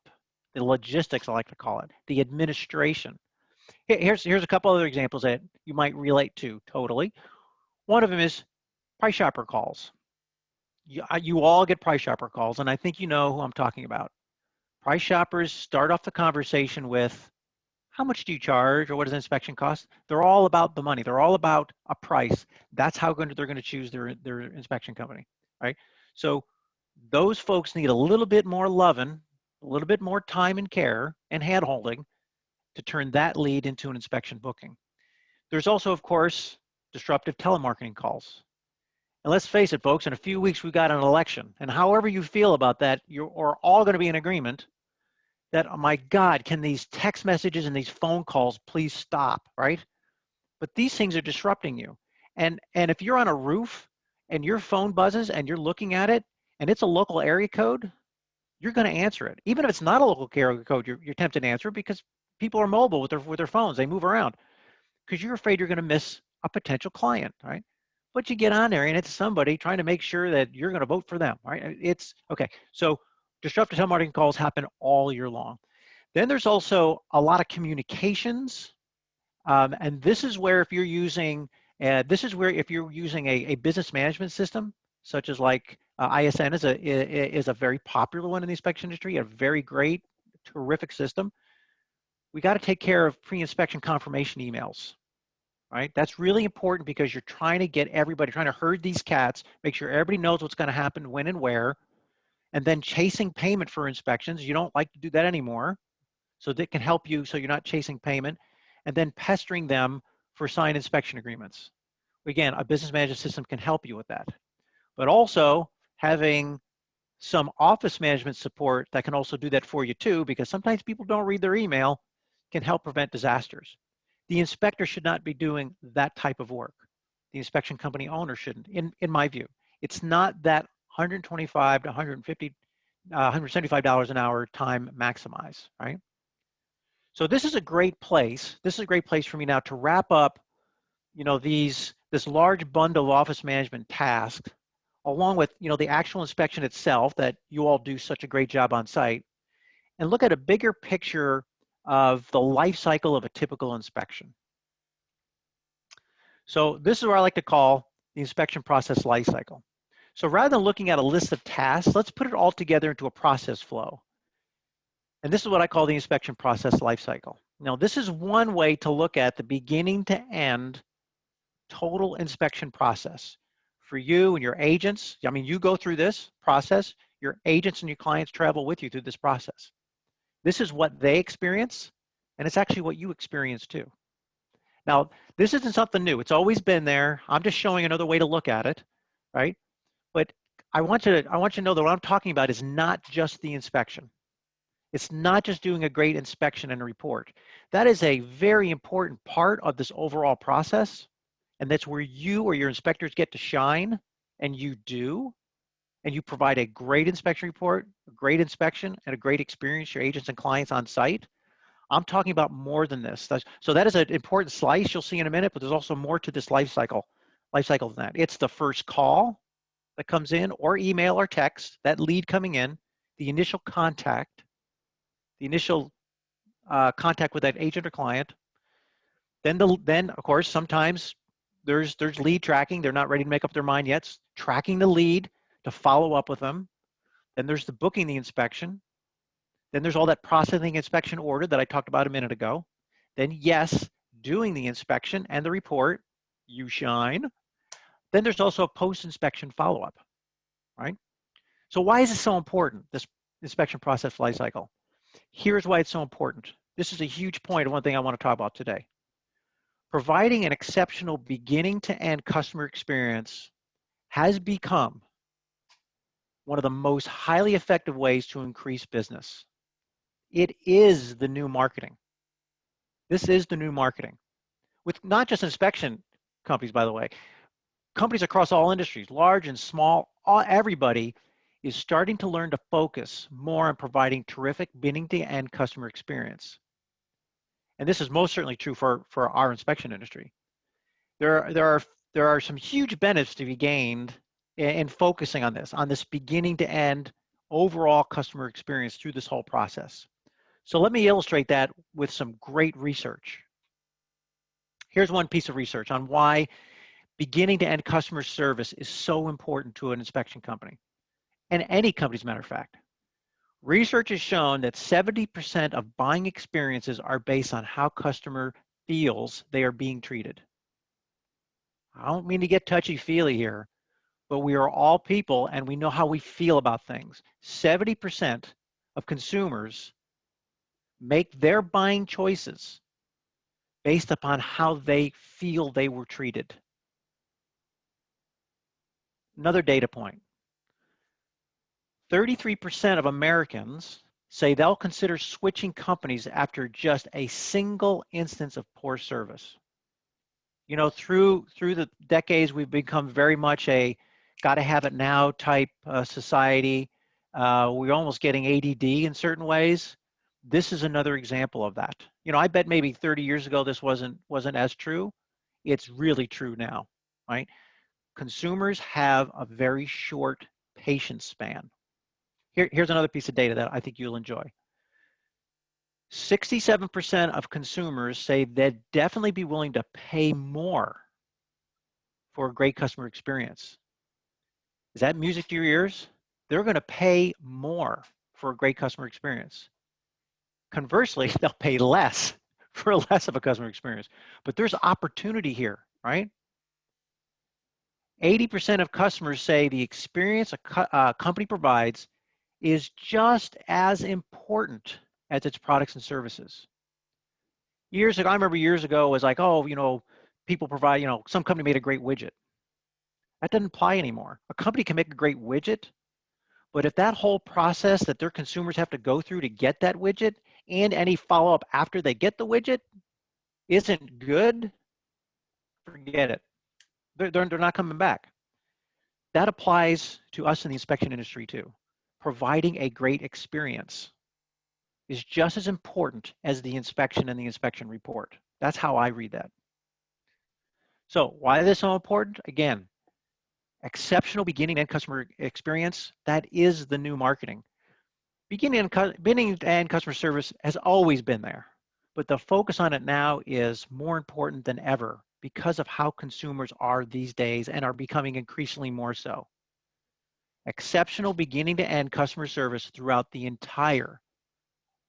The logistics, I like to call it, the administration. Here's a couple other examples that you might relate to totally. One of them is price shopper calls. You all get price shopper calls, and I think you know who I'm talking about. Price shoppers start off the conversation with, how much do you charge, or what does an inspection cost? They're all about the money. They're all about a price. That's how they're going to choose their inspection company, right? So those folks need a little bit more loving, a little bit more time and care and hand-holding to turn that lead into an inspection booking. There's also, of course, disruptive telemarketing calls. And let's face it, folks, in a few weeks, we've got an election. And however you feel about that, you're all going to be in agreement that, oh my God, can these text messages and these phone calls please stop, right? But these things are disrupting you. And if you're on a roof and your phone buzzes and you're looking at it and it's a local area code, you're going to answer it. Even if it's not a local area code, you're tempted to answer it because people are mobile with their phones. They move around because you're afraid you're going to miss a potential client, right? But you get on there and it's somebody trying to make sure that you're going to vote for them, right? It's okay. So disruptive telemarketing calls happen all year long. Then there's also a lot of communications. And this is where if you're using, a business management system, such as like ISN is a very popular one in the inspection industry, a very great, terrific system. We got to take care of pre-inspection confirmation emails. Right? That's really important because you're trying to get everybody, trying to herd these cats, make sure everybody knows what's going to happen, when and where, and then chasing payment for inspections. You don't like to do that anymore. So that can help you so you're not chasing payment, and then pestering them for signed inspection agreements. Again, a business management system can help you with that. But also having some office management support that can also do that for you too, because sometimes people don't read their email, can help prevent disasters. The inspector should not be doing that type of work. The inspection company owner shouldn't, in my view. It's not that $125 to $150, $175 an hour time maximize, right? So this is a great place. This is a great place for me now to wrap up, this large bundle of office management tasks, along with, the actual inspection itself that you all do such a great job on site, and look at a bigger picture of the life cycle of a typical inspection. So this is what I like to call the inspection process life cycle. So rather than looking at a list of tasks, let's put it all together into a process flow. And this is what I call the inspection process life cycle. Now, this is one way to look at the beginning to end total inspection process for you and your agents. I mean, you go through this process, your agents and your clients travel with you through this process. This is what they experience, and it's actually what you experience too. Now, this isn't something new. It's always been there. I'm just showing another way to look at it, right? But I want you to know that what I'm talking about is not just the inspection. It's not just doing a great inspection and a report. That is a very important part of this overall process, and that's where you or your inspectors get to shine, and you do, and you provide a great inspection report, a great inspection, and a great experience for your agents and clients on site. I'm talking about more than this. So that is an important slice you'll see in a minute, but there's also more to this life cycle than that. It's the first call that comes in, or email or text, that lead coming in, the initial contact, contact with that agent or client. Then of course, sometimes there's lead tracking. They're not ready to make up their mind yet. It's tracking the lead to follow up with them. Then there's the booking the inspection. Then there's all that processing inspection order that I talked about a minute ago. Then yes, doing the inspection and the report, you shine. Then there's also a post-inspection follow-up, right? So why is this so important, this inspection process life cycle? Here's why it's so important. This is a huge point of one thing I want to talk about today. Providing an exceptional beginning to end customer experience has become one of the most highly effective ways to increase business. It is the new marketing. This is the new marketing. With not just inspection companies, by the way, companies across all industries, large and small, everybody is starting to learn to focus more on providing terrific beginning to end customer experience. And this is most certainly true for our inspection industry. There are some huge benefits to be gained in focusing on this beginning to end overall customer experience through this whole process. So let me illustrate that with some great research. Here's one piece of research on why beginning to end customer service is so important to an inspection company, and any company, as a matter of fact. Research has shown that 70% of buying experiences are based on how customer feels they are being treated. I don't mean to get touchy-feely here, but we are all people and we know how we feel about things. 70% of consumers make their buying choices based upon how they feel they were treated. Another data point. 33% of Americans say they'll consider switching companies after just a single instance of poor service. You know, through the decades, we've become very much a gotta have it now type society. We're almost getting ADD in certain ways. This is another example of that. You know, I bet maybe 30 years ago this wasn't as true. It's really true now, right? Consumers have a very short patience span. Here's another piece of data that I think you'll enjoy. 67% of consumers say they'd definitely be willing to pay more for a great customer experience. Is that music to your ears? They're going to pay more for a great customer experience. Conversely, they'll pay less for less of a customer experience. But there's opportunity here, right? 80% of customers say the experience a company provides is just as important as its products and services. Years ago, I remember years ago, it was like, oh, you know, people provide, you know, some company made a great widget. That doesn't apply anymore. A company can make a great widget, but if that whole process that their consumers have to go through to get that widget and any follow-up after they get the widget isn't good, forget it. They're not coming back. That applies to us in the inspection industry too. Providing a great experience is just as important as the inspection and the inspection report. That's how I read that. So why is this so important? Again, exceptional beginning and customer experience, that is the new marketing. Beginning and customer service has always been there, but the focus on it now is more important than ever because of how consumers are these days and are becoming increasingly more so. Exceptional beginning to end customer service throughout the entire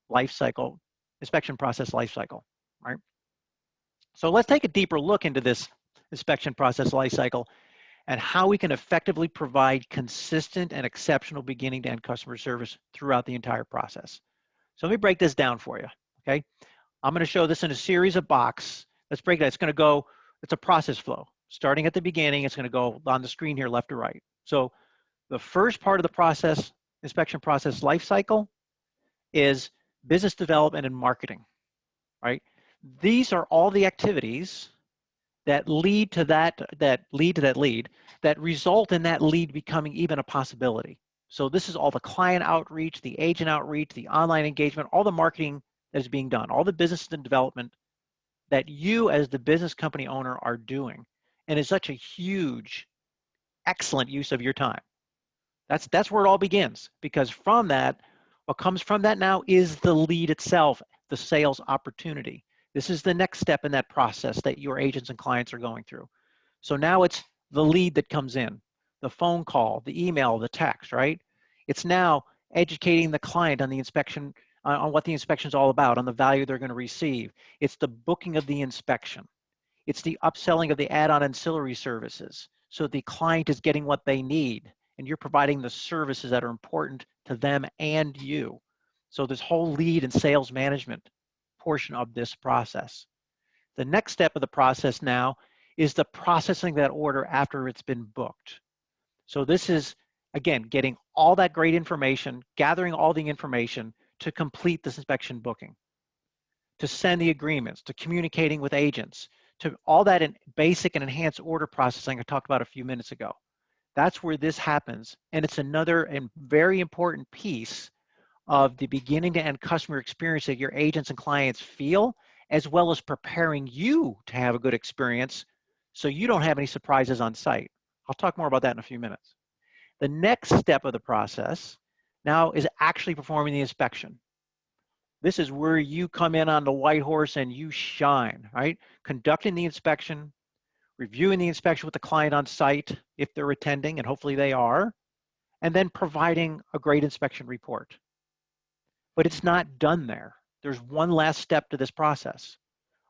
life cycle, inspection process life cycle, right? So let's take a deeper look into this inspection process life cycle and how we can effectively provide consistent and exceptional beginning to end customer service throughout the entire process. So let me break this down for you, okay? I'm gonna show this in a series of boxes. Let's break that. It's gonna go, it's a process flow. Starting at the beginning, it's gonna go on the screen here, left to right. So the first part of the process, inspection process life cycle, is business development and marketing, right? These are all the activities that lead to that lead, that result in that lead becoming even a possibility. So this is all the client outreach, the agent outreach, the online engagement, all the marketing that is being done, all the business and development that you as the business company owner are doing. And it's such a huge, excellent use of your time. That's where it all begins, because from that, what comes from that now is the lead itself, the sales opportunity. This is the next step in that process that your agents and clients are going through. So now it's the lead that comes in, the phone call, the email, the text, right? It's now educating the client on the inspection, on what the inspection is all about, on the value they're going to receive. It's the booking of the inspection. It's the upselling of the add-on ancillary services so the client is getting what they need and you're providing the services that are important to them and you. So this whole lead and sales management portion of this process. The next step of the process now is the processing that order after it's been booked. So this is, again, getting all that great information, gathering all the information to complete this inspection booking. to send the agreements, to communicating with agents, to all that in basic and enhanced order processing I talked about a few minutes ago. That's where this happens. And it's another and very important piece of the beginning to end customer experience that your agents and clients feel, as well as preparing you to have a good experience so you don't have any surprises on site. I'll talk more about that in a few minutes. The next step of the process now is actually performing the inspection. This is where you come in on the white horse and you shine, right? Conducting the inspection, reviewing the inspection with the client on site if they're attending, and hopefully they are, and then providing a great inspection report. But it's not done there. There's one last step to this process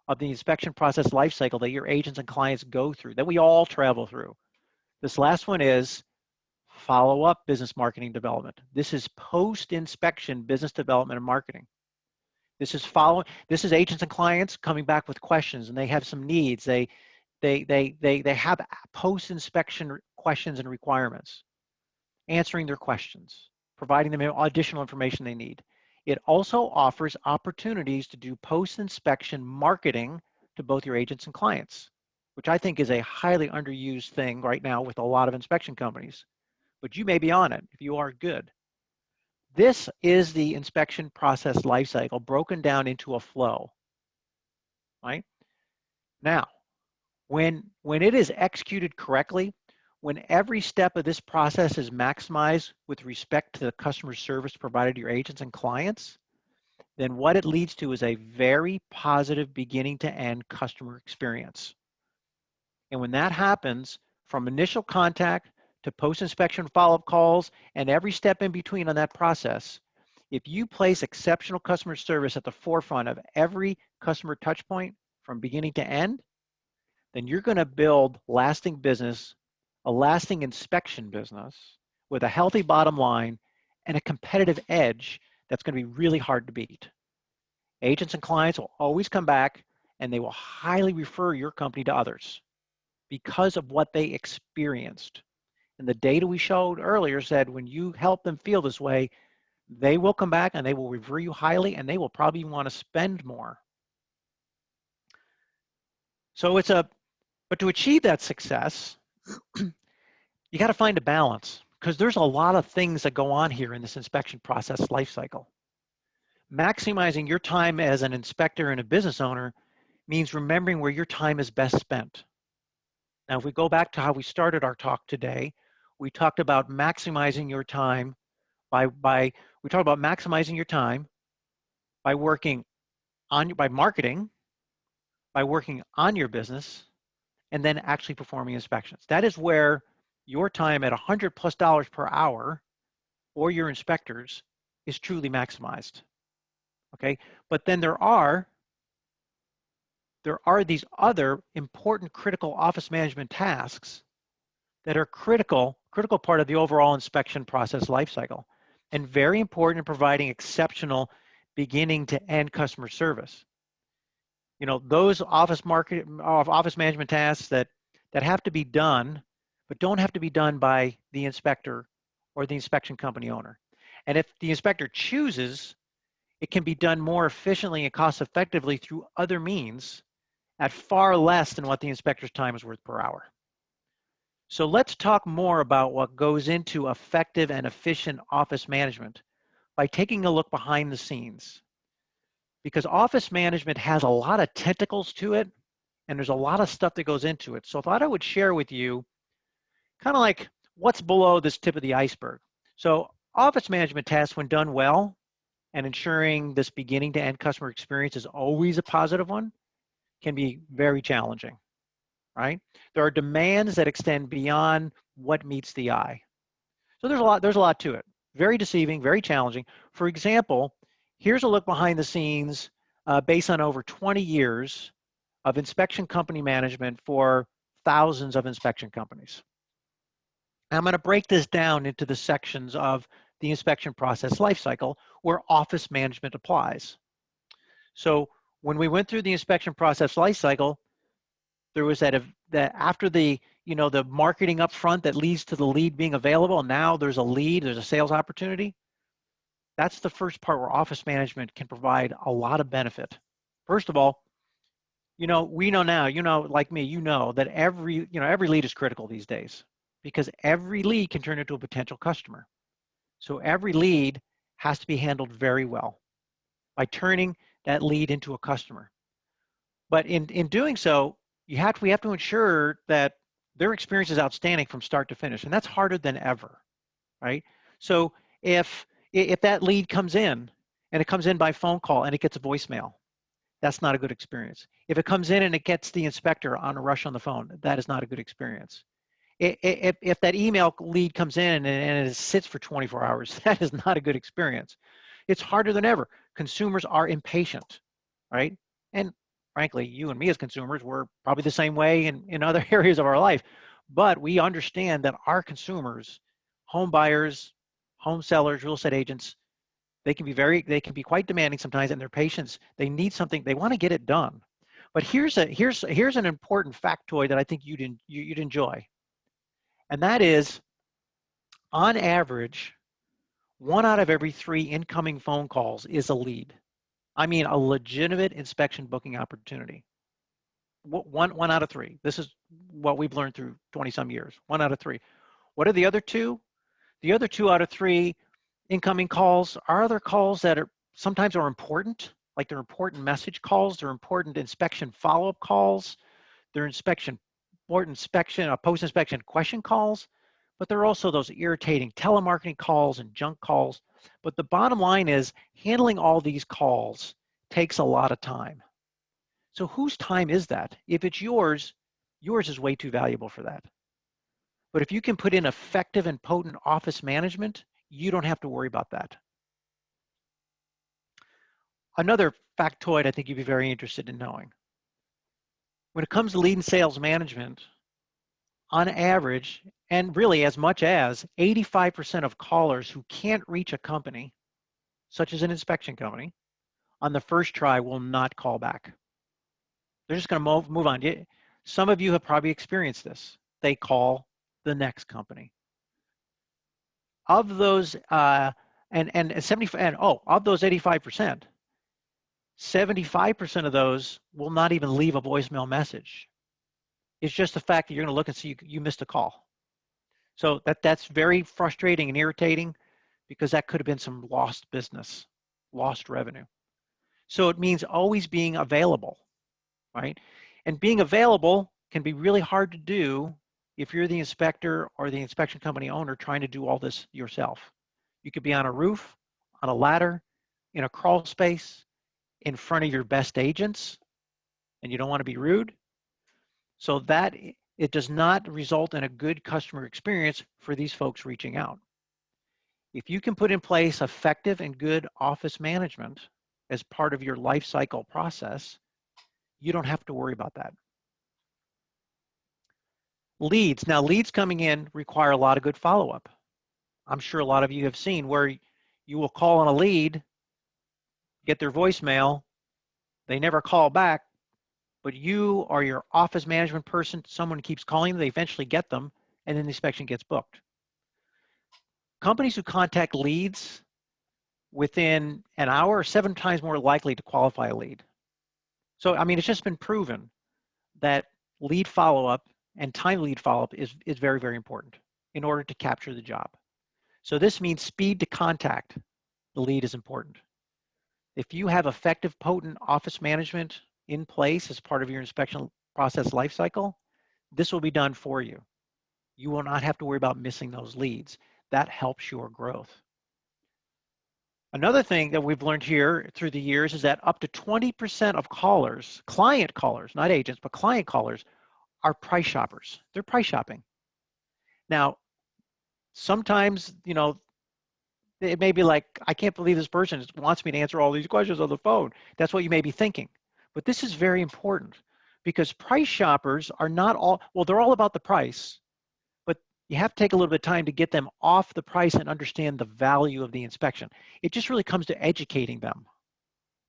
of the inspection process lifecycle that your agents and clients go through, that we all travel through. This last one is follow-up business marketing development. This is post-inspection business development and marketing. This is agents and clients coming back with questions, and they have some needs. They have post-inspection questions and requirements, answering their questions, providing them additional information they need. It also offers opportunities to do post-inspection marketing to both your agents and clients, which I think is a highly underused thing right now with a lot of inspection companies. But you may be on it if you are good. This is the inspection process lifecycle broken down into a flow, right? Now, when it is executed correctly, when every step of this process is maximized with respect to the customer service provided to your agents and clients, then what it leads to is a very positive beginning to end customer experience. And when that happens, from initial contact to post-inspection follow-up calls and every step in between on that process, if you place exceptional customer service at the forefront of every customer touch point from beginning to end, then you're going to build lasting business, a lasting inspection business with a healthy bottom line and a competitive edge that's going to be really hard to beat. Agents and clients will always come back and they will highly refer your company to others because of what they experienced. And the data we showed earlier said when you help them feel this way, they will come back and they will revere you highly and they will probably want to spend more. So but to achieve that success, you got to find a balance because there's a lot of things that go on here in this inspection process lifecycle. Maximizing your time as an inspector and a business owner means remembering where your time is best spent. Now, if we go back to how we started our talk today, we talked about maximizing your time by working by marketing, by working on your business, and then actually performing inspections. That is where your time at $100+ per hour or your inspectors is truly maximized. Okay, but then there are these other important critical office management tasks that are critical part of the overall inspection process lifecycle and very important in providing exceptional beginning to end customer service. You know, those office management tasks that have to be done, but don't have to be done by the inspector or the inspection company owner. And if the inspector chooses, it can be done more efficiently and cost effectively through other means at far less than what the inspector's time is worth per hour. So let's talk more about what goes into effective and efficient office management by taking a look behind the scenes. Because office management has a lot of tentacles to it, and there's a lot of stuff that goes into it. So I thought I would share with you kind of like what's below this tip of the iceberg. So office management tasks, when done well, and ensuring this beginning to end customer experience is always a positive one, can be very challenging, right? There are demands that extend beyond what meets the eye. So there's a lot to it. Very deceiving, very challenging. For example, here's a look behind the scenes based on over 20 years of inspection company management for thousands of inspection companies. I'm going to break this down into the sections of the inspection process lifecycle where office management applies. So when we went through the inspection process lifecycle, there was that after the marketing up front that leads to the lead being available, and now there's a sales opportunity. That's the first part where office management can provide a lot of benefit. First of all, we know now, like me, that every lead is critical these days because every lead can turn into a potential customer. So every lead has to be handled very well by turning that lead into a customer. But in doing so, we have to ensure that their experience is outstanding from start to finish, and that's harder than ever, right? So if that lead comes in and it comes in by phone call and it gets a voicemail, that's not a good experience. If it comes in and it gets the inspector on a rush on the phone, that is not a good experience. If that email lead comes in and it sits for 24 hours, that is not a good experience. It's harder than ever. Consumers are impatient, right? And frankly, you and me as consumers, we're probably the same way in other areas of our life. But we understand that our consumers, home buyers, home sellers, real estate agents, they can be quite demanding sometimes, and their patients, they need something, they want to get it done. But here's an important factoid that I think you'd enjoy. And that is, on average, 1 out of every 3 incoming phone calls is a lead. I mean, a legitimate inspection booking opportunity. One out of 3. This is what we've learned through 20 some years. 1 out of 3. What are the other 2? The other 2 out of 3 incoming calls are other calls that are sometimes important, like they're important message calls, they're important inspection follow-up calls, they're post-inspection question calls, but there are also those irritating telemarketing calls and junk calls. But the bottom line is handling all these calls takes a lot of time. So whose time is that? If it's yours is way too valuable for that. But if you can put in effective and potent office management, you don't have to worry about that. Another factoid I think you'd be very interested in knowing. When it comes to lead and sales management, on average, and really as much as 85% of callers who can't reach a company, such as an inspection company, on the first try will not call back. They're just going to move on. Some of you have probably experienced this. They call the next company. Of those, of those 85%, 75% of those will not even leave a voicemail message. It's just the fact that you're going to look and see you missed a call. So that's very frustrating and irritating because that could have been some lost business, lost revenue. So it means always being available, right? And being available can be really hard to do if you're the inspector or the inspection company owner trying to do all this yourself. You could be on a roof, on a ladder, in a crawl space, in front of your best agents, and you don't want to be rude. So that it does not result in a good customer experience for these folks reaching out. If you can put in place effective and good office management as part of your life cycle process, you don't have to worry about that. Leads. Now, leads coming in require a lot of good follow-up. I'm sure a lot of you have seen where you will call on a lead, get their voicemail, they never call back, but you or your office management person, someone keeps calling them, they eventually get them, and then the inspection gets booked. Companies who contact leads within an hour are 7 times more likely to qualify a lead. So, I mean, it's just been proven that lead follow-up and time lead follow-up is very, very important in order to capture the job. So this means speed to contact the lead is important. If you have effective, potent office management in place as part of your inspection process lifecycle, this will be done for you. You will not have to worry about missing those leads. That helps your growth. Another thing that we've learned here through the years is that up to 20% of callers, client callers, not agents, but client callers, are price shoppers. They're price shopping. Now, sometimes, it may be like, I can't believe this person wants me to answer all these questions on the phone. That's what you may be thinking. But this is very important because price shoppers are not all, well, they're all about the price, but you have to take a little bit of time to get them off the price and understand the value of the inspection. It just really comes to educating them,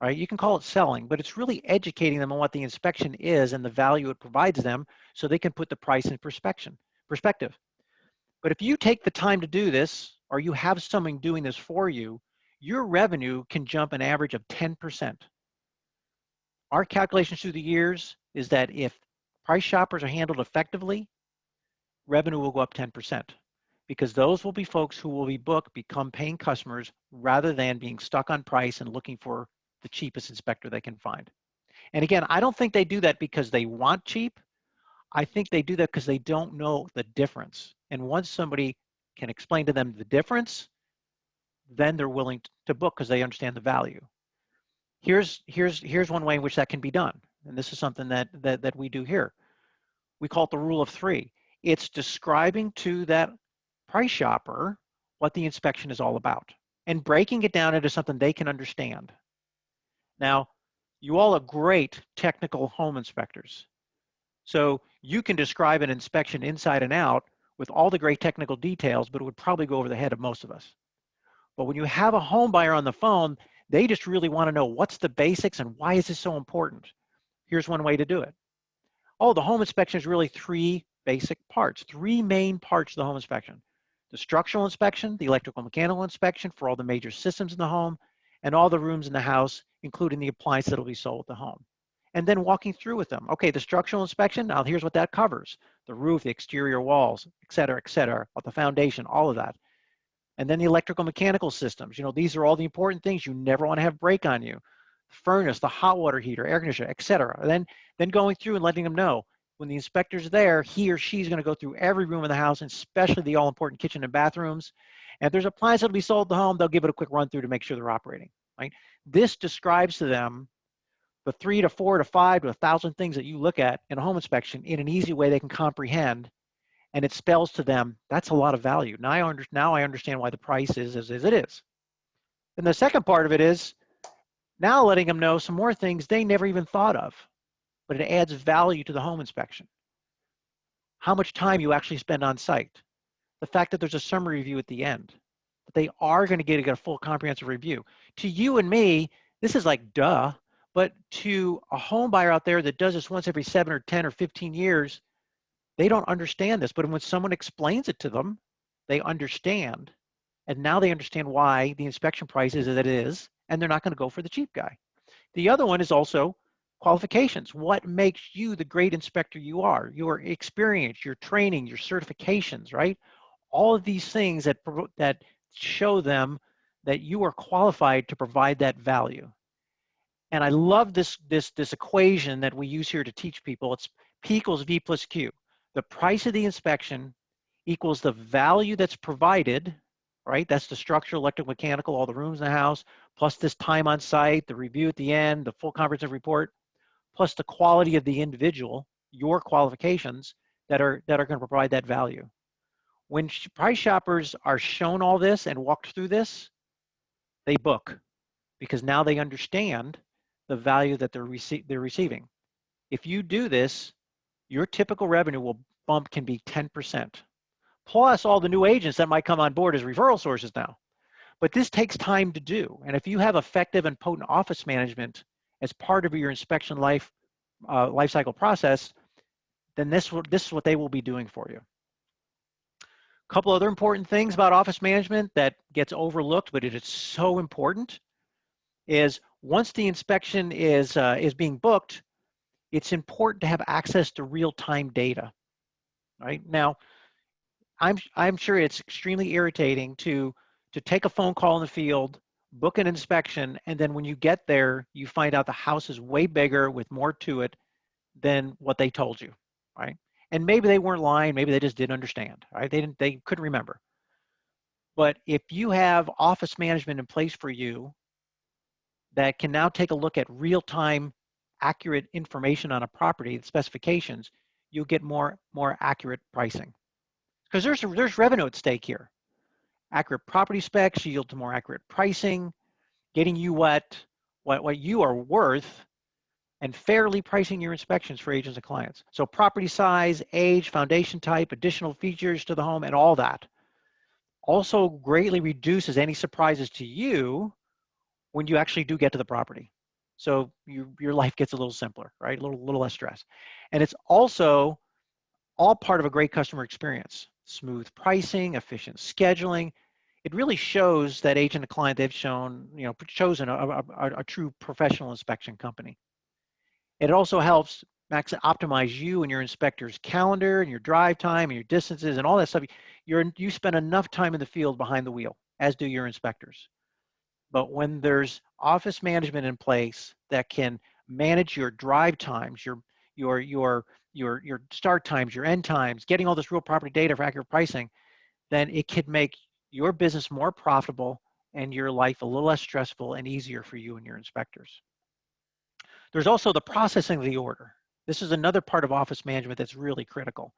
right? You can call it selling, but it's really educating them on what the inspection is and the value it provides them so they can put the price in perspective. But if you take the time to do this, or you have someone doing this for you, your revenue can jump an average of 10%. Our calculations through the years is that if price shoppers are handled effectively, revenue will go up 10%, because those will be folks who will be booked, become paying customers, rather than being stuck on price and looking for the cheapest inspector they can find. And again, I don't think they do that because they want cheap. I think they do that because they don't know the difference. And once somebody can explain to them the difference, then they're willing to book because they understand the value. Here's one way in which that can be done. And this is something that we do here. We call it the rule of three. It's describing to that price shopper what the inspection is all about and breaking it down into something they can understand. Now, you all are great technical home inspectors. So you can describe an inspection inside and out with all the great technical details, but it would probably go over the head of most of us. But when you have a home buyer on the phone, they just really want to know what's the basics and why is this so important. Here's one way to do it. Oh, the home inspection is really three basic parts, three main parts of the home inspection. The structural inspection, the electrical and mechanical inspection for all the major systems in the home, and all the rooms in the house, including the appliance that will be sold at the home. And then walking through with them. Okay, the structural inspection, now here's what that covers. The roof, the exterior walls, et cetera, the foundation, all of that. And then the electrical mechanical systems. You know, these are all the important things you never want to have break on you. Furnace, the hot water heater, air conditioner, et cetera. Then going through and letting them know when the inspector's there, he or she's going to go through every room in the house, and especially the all-important kitchen and bathrooms. And if there's appliances that'll be sold at the home, they'll give it a quick run through to make sure they're operating. Right? This describes to them the 3 to 4 to 5 to 1,000 things that you look at in a home inspection in an easy way they can comprehend, and it spells to them, that's a lot of value. Now I understand why the price is as it is. And the second part of it is now letting them know some more things they never even thought of, but it adds value to the home inspection. How much time you actually spend on site. The fact that there's a summary review at the end, that they are going to get a full comprehensive review. To you and me, this is like duh, but to a home buyer out there that does this once every 7 or 10 or 15 years, they don't understand this. But when someone explains it to them, they understand. And now they understand why the inspection price is as it is, and they're not going to go for the cheap guy. The other one is also qualifications. What makes you the great inspector you are? Your experience, your training, your certifications, right? All of these things that show them that you are qualified to provide that value. And I love this equation that we use here to teach people. It's P equals V plus Q. The price of the inspection equals the value that's provided, right? That's the structural, electrical, mechanical, all the rooms in the house, plus this time on site, the review at the end, the full comprehensive report, plus the quality of the individual, your qualifications that are going to provide that value. When price shoppers are shown all this and walked through this, they book because now they understand the value that they're receiving. If you do this, your typical revenue can be 10%, plus all the new agents that might come on board as referral sources now. But this takes time to do. And if you have effective and potent office management as part of your inspection life cycle process, then this is what they will be doing for you. A couple other important things about office management that gets overlooked, but it is so important, is once the inspection is being booked, it's important to have access to real-time data. Right now, I'm sure it's extremely irritating to take a phone call in the field, book an inspection, and then when you get there, you find out the house is way bigger with more to it than what they told you, right? And maybe they weren't lying, maybe they just didn't understand, right? They couldn't remember. But if you have office management in place for you that can now take a look at real-time accurate information on a property, the specifications, you'll get more accurate pricing. Because there's revenue at stake here. Accurate property specs yield to more accurate pricing, getting you what you are worth, and fairly pricing your inspections for agents and clients. So property size, age, foundation type, additional features to the home, and all that. Also greatly reduces any surprises to you when you actually do get to the property. So your life gets a little simpler, right? A little less stress. And it's also all part of a great customer experience. Smooth pricing, efficient scheduling. It really shows that agent and client they've chosen a true professional inspection company. It also helps optimize you and your inspector's calendar and your drive time and your distances and all that stuff. You spend enough time in the field behind the wheel, as do your inspectors. But when there's office management in place that can manage your drive times, your your start times, your end times, getting all this real property data for accurate pricing, then it could make your business more profitable and your life a little less stressful and easier for you and your inspectors. There's also the processing of the order. This is another part of office management that's really critical.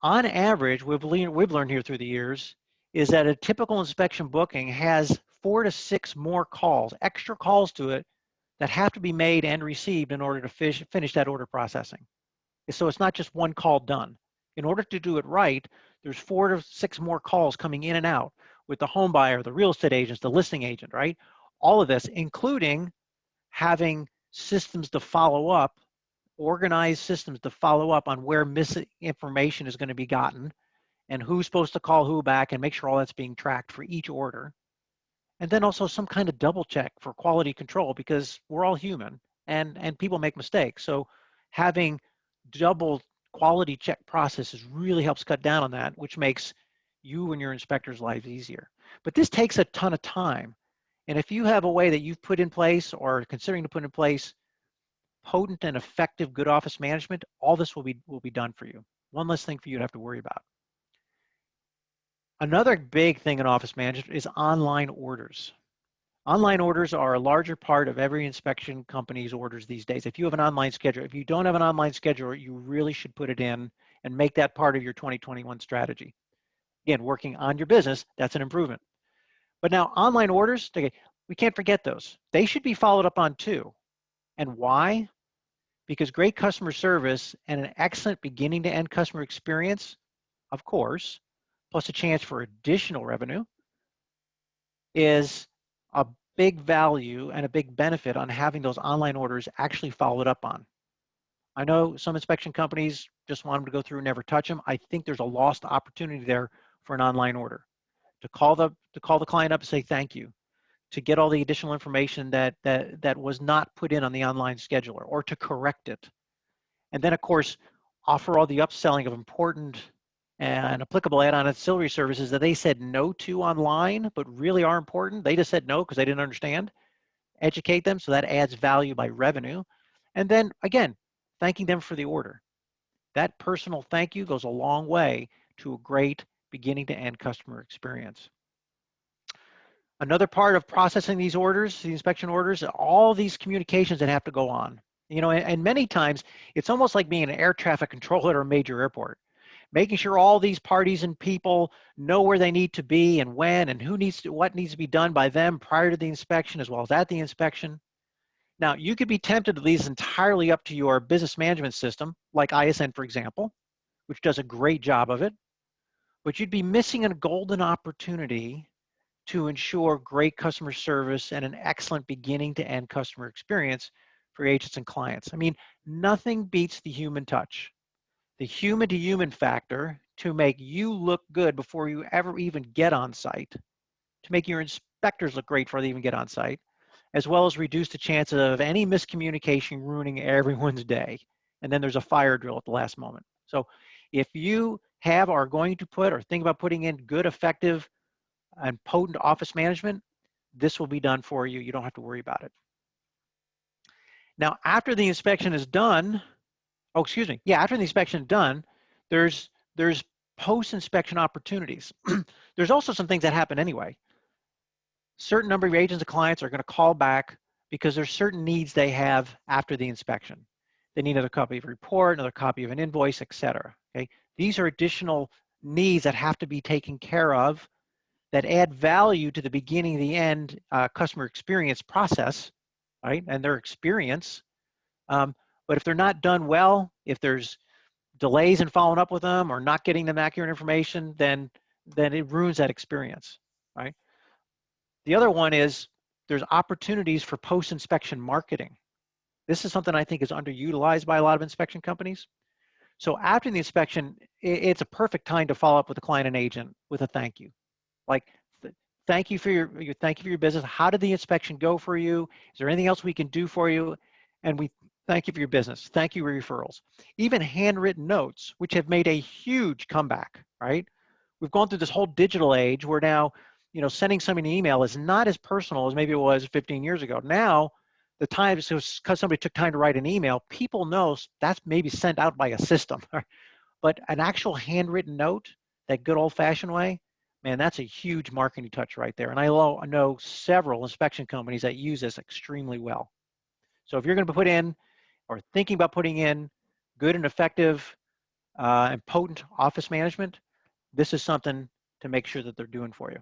On average, we've learned here through the years, is that a typical inspection booking has 4 to 6 more calls, extra calls to it, that have to be made and received in order to finish that order processing. So it's not just one call done. In order to do it right, there's 4 to 6 more calls coming in and out with the home buyer, the real estate agents, the listing agent, right? All of this, including having systems to follow up, organized systems to follow up on where misinformation is going to be gotten and who's supposed to call who back and make sure all that's being tracked for each order. And then also some kind of double check for quality control, because we're all human and people make mistakes. So having double quality check processes really helps cut down on that, which makes you and your inspectors' lives easier. But this takes a ton of time. And if you have a way that you've put in place or are considering to put in place potent and effective good office management, all this will be done for you. One less thing for you to have to worry about. Another big thing in office management is online orders. Online orders are a larger part of every inspection company's orders these days. If you have an online schedule, if you don't have an online schedule, you really should put it in and make that part of your 2021 strategy. Again, working on your business, that's an improvement. But now online orders, we can't forget those. They should be followed up on too. And why? Because great customer service and an excellent beginning to end customer experience, of course, plus a chance for additional revenue, is a big value and a big benefit on having those online orders actually followed up on. I know some inspection companies just want them to go through and never touch them. I think there's a lost opportunity there for an online order. To call the client up and say thank you, to get all the additional information that was not put in on the online scheduler, or to correct it. And then of course, offer all the upselling of important and applicable add-on ancillary services that they said no to online, but really are important. They just said no because they didn't understand. Educate them so that adds value by revenue. And then again, thanking them for the order. That personal thank you goes a long way to a great beginning to end customer experience. Another part of processing these orders, the inspection orders, all these communications that have to go on. You know, and many times it's almost like being an air traffic controller at a major airport, making sure all these parties and people know where they need to be and when and what needs to be done by them prior to the inspection as well as at the inspection. Now, you could be tempted to leave this entirely up to your business management system, like ISN, for example, which does a great job of it, but you'd be missing a golden opportunity to ensure great customer service and an excellent beginning to end customer experience for agents and clients. I mean, nothing beats the human touch, the human to human factor to make you look good before you ever even get on site, to make your inspectors look great before they even get on site, as well as reduce the chances of any miscommunication ruining everyone's day. And then there's a fire drill at the last moment. So if you have or are going to put or think about putting in good, effective, and potent office management, this will be done for you. You don't have to worry about it. Now, after the inspection is done, after the inspection is done, there's post-inspection opportunities. There's also some things that happen anyway. Certain number of agents and clients are going to call back because there's certain needs they have after the inspection. They need another copy of a report, another copy of an invoice, etc. Okay, these are additional needs that have to be taken care of that add value to the beginning, the end customer experience process, right? And their experience. But if they're not done well, if there's delays in following up with them or not getting them accurate information, then it ruins that experience, right? The other one is there's opportunities for post-inspection marketing. This is something I think is underutilized by a lot of inspection companies. So after the inspection, it's a perfect time to follow up with a client and agent with a thank you. Like, thank you for your business. How did the inspection go for you? Is there anything else we can do for you? And Thank you for your business. Thank you for your referrals. Even handwritten notes, which have made a huge comeback, right? We've gone through this whole digital age where now, sending somebody an email is not as personal as maybe it was 15 years ago. Now, the time, so because somebody took time to write an email, people know that's maybe sent out by a system. But an actual handwritten note, that good old-fashioned way, man, that's a huge marketing touch right there. And I know several inspection companies that use this extremely well. So if you're going to put in or thinking about putting in good and effective and potent office management, this is something to make sure that they're doing for you.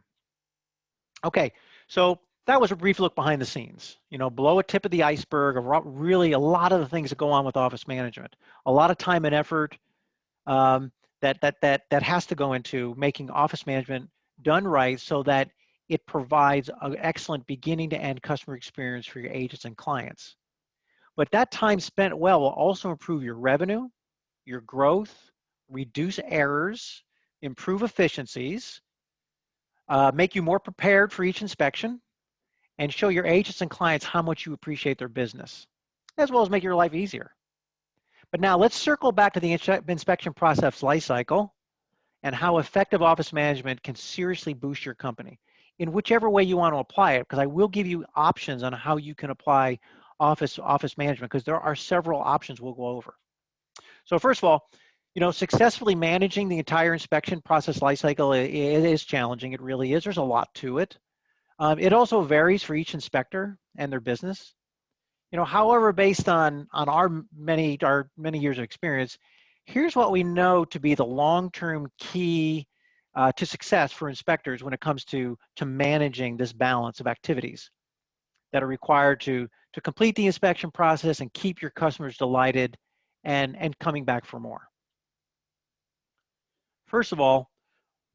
Okay, so that was a brief look behind the scenes, below a tip of the iceberg of really a lot of the things that go on with office management, a lot of time and effort that has to go into making office management done right so that it provides an excellent beginning to end customer experience for your agents and clients. But that time spent well will also improve your revenue, your growth, reduce errors, improve efficiencies, make you more prepared for each inspection, and show your agents and clients how much you appreciate their business, as well as make your life easier. But now let's circle back to the inspection process lifecycle and how effective office management can seriously boost your company in whichever way you want to apply it, because I will give you options on how you can apply office management, because there are several options we'll go over. So first of all, successfully managing the entire inspection process lifecycle is challenging. It really is. There's a lot to it. It also varies for each inspector and their business. However, based on our many years of experience, here's what we know to be the long-term key to success for inspectors when it comes to managing this balance of activities that are required to complete the inspection process and keep your customers delighted and coming back for more. First of all,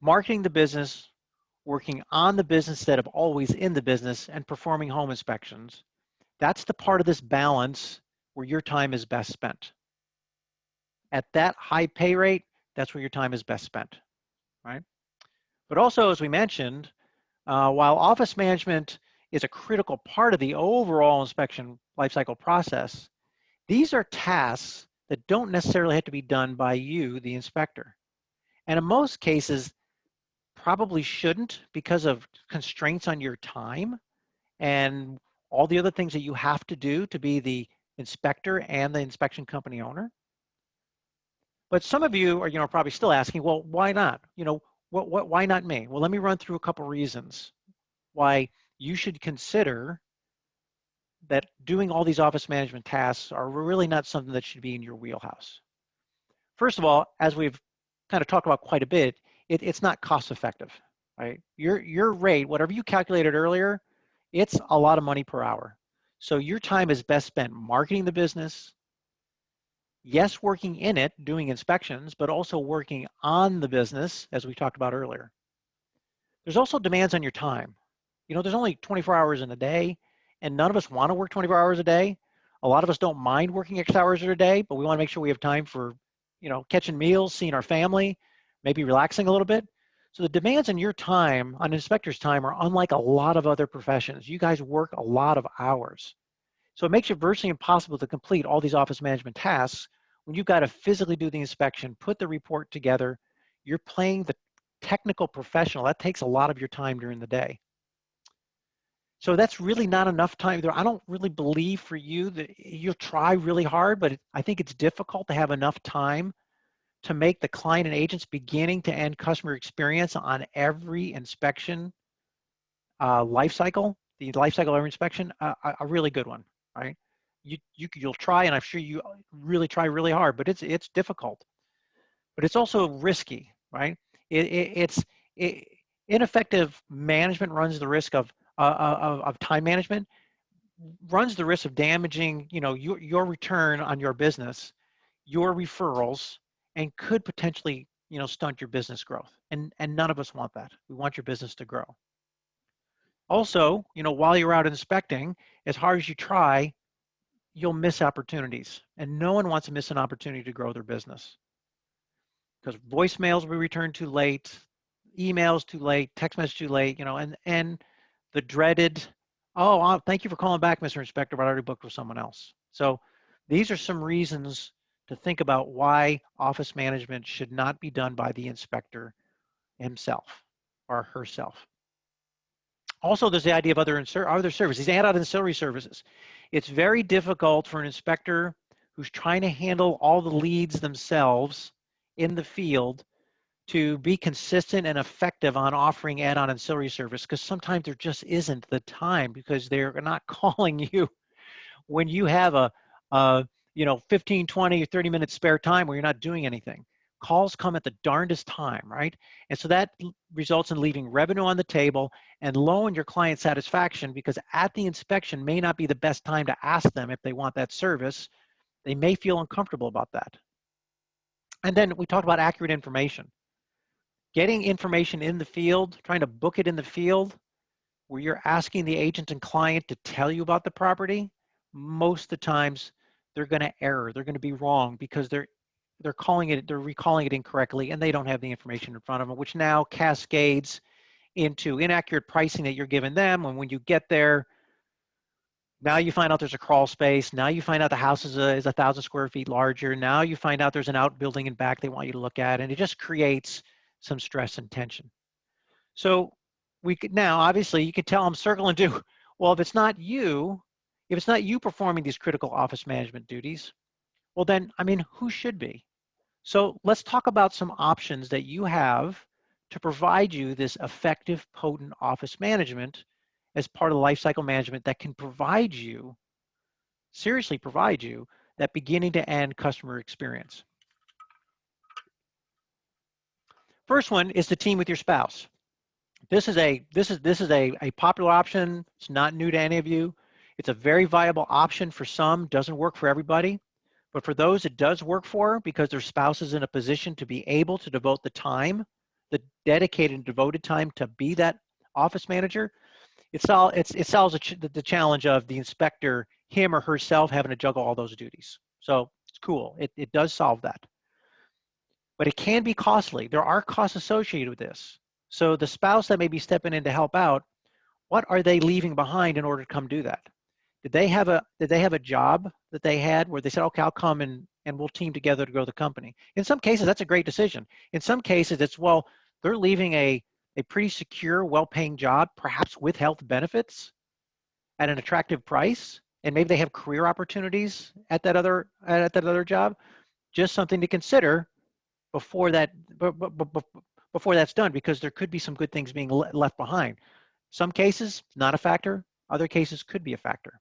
marketing the business, working on the business instead of always in the business, and performing home inspections. That's the part of this balance where your time is best spent. At that high pay rate, that's where your time is best spent, right? But also, as we mentioned, while office management is a critical part of the overall inspection lifecycle process, these are tasks that don't necessarily have to be done by you, the inspector. And in most cases, probably shouldn't because of constraints on your time and all the other things that you have to do to be the inspector and the inspection company owner. But some of you are, probably still asking, well, why not? Why not me? Well, let me run through a couple reasons why you should consider that doing all these office management tasks are really not something that should be in your wheelhouse. First of all, as we've kind of talked about quite a bit, it's not cost effective, right? Your rate, whatever you calculated earlier, it's a lot of money per hour. So your time is best spent marketing the business, yes, working in it, doing inspections, but also working on the business, as we talked about earlier. There's also demands on your time. There's only 24 hours in a day, and none of us want to work 24 hours a day. A lot of us don't mind working extra hours a day, but we want to make sure we have time for, catching meals, seeing our family, maybe relaxing a little bit. So the demands on your time, on an inspector's time, are unlike a lot of other professions. You guys work a lot of hours. So it makes it virtually impossible to complete all these office management tasks when you've got to physically do the inspection, put the report together. You're playing the technical professional. That takes a lot of your time during the day. So that's really not enough time. I don't really believe for you that you'll try really hard, but I think it's difficult to have enough time to make the client and agent's beginning to end customer experience on every inspection life cycle, the life cycle of every inspection, a really good one, right? You'll try, and I'm sure you really try really hard, but it's difficult. But it's also risky, right? Ineffective management runs the risk of time management, runs the risk of damaging, your return on your business, your referrals, and could potentially, stunt your business growth. And none of us want that. We want your business to grow. Also, while you're out inspecting, as hard as you try, you'll miss opportunities. And no one wants to miss an opportunity to grow their business. Because voicemails will be returned too late, emails too late, text message too late, and the dreaded, oh, thank you for calling back, Mr. Inspector, but I already booked with someone else. So These are some reasons to think about why office management should not be done by the inspector himself or herself. Also, there's the idea of other services, these add-on ancillary services. It's very difficult for an inspector who's trying to handle all the leads themselves in the field to be consistent and effective on offering add-on ancillary service, because sometimes there just isn't the time, because they're not calling you when you have a 15, 20, or 30 minutes spare time where you're not doing anything. Calls come at the darndest time, right? And so that results in leaving revenue on the table and lowering your client satisfaction, because at the inspection may not be the best time to ask them if they want that service. They may feel uncomfortable about that. And then we talked about accurate information. Getting information in the field, trying to book it in the field, where you're asking the agent and client to tell you about the property, most of the times they're going to err. They're going to be wrong, because they're recalling it incorrectly, and they don't have the information in front of them, which now cascades into inaccurate pricing that you're giving them. And when you get there, now you find out there's a crawl space. Now you find out the house is 1,000 square feet larger. Now you find out there's an outbuilding in back they want you to look at, and it just creates some stress and tension. So we could now, obviously, you could tell them circle and do. Well, if it's not you performing these critical office management duties, well then, I mean, who should be? So let's talk about some options that you have to provide you this effective, potent office management as part of the lifecycle management that can provide you, seriously provide you, that beginning to end customer experience. First one is to team with your spouse. This is a popular option. It's not new to any of you. It's a very viable option for some. Doesn't work for everybody, but for those it does work for, because their spouse is in a position to be able to devote the time, the dedicated and devoted time to be that office manager. It solves the challenge of the inspector, him or herself, having to juggle all those duties. So it's cool. It does solve that. But it can be costly. There are costs associated with this. So the spouse that may be stepping in to help out, what are they leaving behind in order to come do that? Did they have a job that they had where they said, okay, I'll come and we'll team together to grow the company? In some cases, that's a great decision. In some cases, it's, well, they're leaving a pretty secure, well-paying job, perhaps with health benefits at an attractive price, and maybe they have career opportunities at that other job. Just something to consider before that's done, because there could be some good things being left behind. Some cases, not a factor. Other cases could be a factor.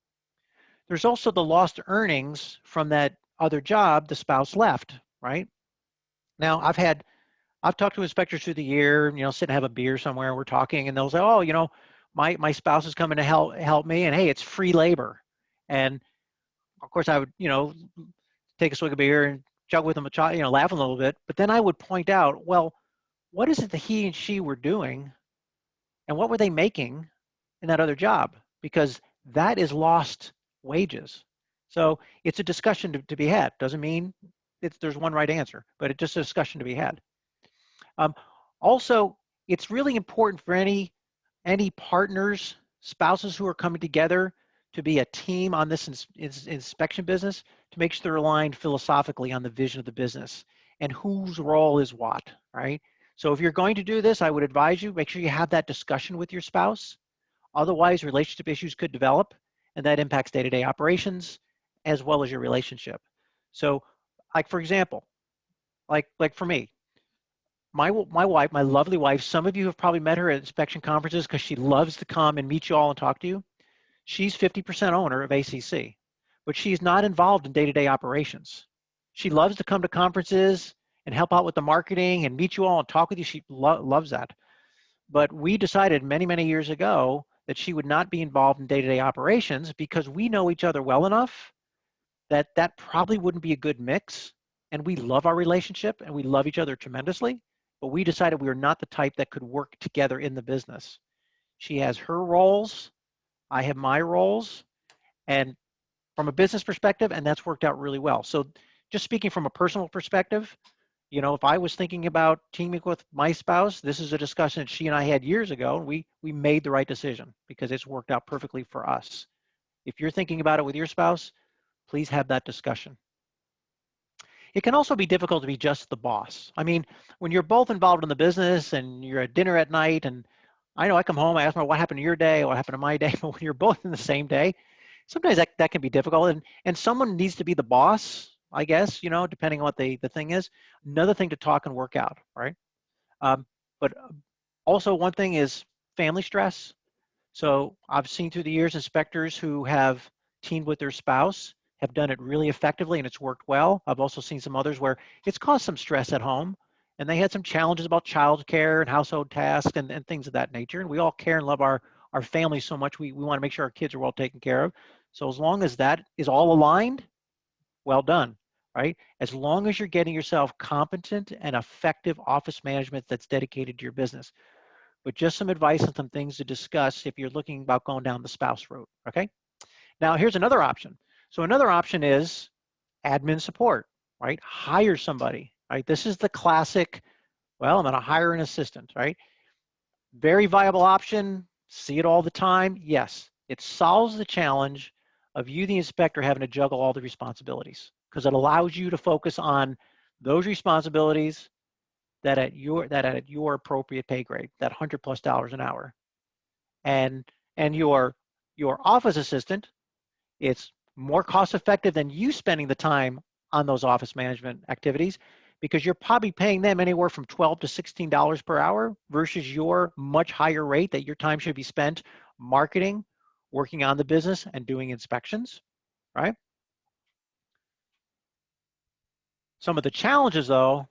There's also the lost earnings from that other job the spouse left, right? Now, I've talked to inspectors through the year, sit and have a beer somewhere, we're talking, and they'll say, oh, my spouse is coming to help me, and hey, it's free labor. And of course I would, take a swig of beer and jug with them, laugh a little bit. But then I would point out, well, what is it that he and she were doing, and what were they making in that other job? Because that is lost wages. So it's a discussion to be had. Doesn't mean there's one right answer, but it's just a discussion to be had. Also, it's really important for any partners, spouses who are coming together to be a team on this inspection business, to make sure they're aligned philosophically on the vision of the business and whose role is what, right? So if you're going to do this, I would advise you, make sure you have that discussion with your spouse. Otherwise, relationship issues could develop, and that impacts day-to-day operations as well as your relationship. So, like for example, like for me, my wife, my lovely wife, some of you have probably met her at inspection conferences because she loves to come and meet you all and talk to you. She's 50% owner of ACC, but she's not involved in day-to-day operations. She loves to come to conferences and help out with the marketing and meet you all and talk with you. She loves that. But we decided many, many years ago that she would not be involved in day-to-day operations, because we know each other well enough that that probably wouldn't be a good mix. And we love our relationship and we love each other tremendously, but we decided we were not the type that could work together in the business. She has her roles, I have my roles, and from a business perspective, and that's worked out really well. So just speaking from a personal perspective, if I was thinking about teaming with my spouse, this is a discussion that she and I had years ago, and we made the right decision because it's worked out perfectly for us. If you're thinking about it with your spouse, please have that discussion. It can also be difficult to be just the boss. I mean, when you're both involved in the business and you're at dinner at night, and I know I come home, I ask my, what happened to your day, what happened to my day, but when you're both in the same day, sometimes that can be difficult. And someone needs to be the boss, I guess, you know, depending on what the thing is. Another thing to talk and work out, right? But also one thing is family stress. So I've seen through the years inspectors who have teamed with their spouse have done it really effectively and it's worked well. I've also seen some others where it's caused some stress at home and they had some challenges about childcare and household tasks and things of that nature. And we all care and love our families so much, we want to make sure our kids are well taken care of. So as long as that is all aligned, well done, right? As long as you're getting yourself competent and effective office management that's dedicated to your business. But just some advice and some things to discuss if you're looking about going down the spouse route, okay? Now, here's another option. So another option is admin support, right? Hire somebody, right? This is the classic, well, I'm gonna hire an assistant, right? Very viable option, see it all the time. Yes, it solves the challenge of you, the inspector, having to juggle all the responsibilities because it allows you to focus on those responsibilities that at your appropriate pay grade, that $100+ an hour. And your office assistant, it's more cost effective than you spending the time on those office management activities because you're probably paying them anywhere from $12 to $16 per hour versus your much higher rate that your time should be spent marketing, working on the business, and doing inspections, right? Some of the challenges, though,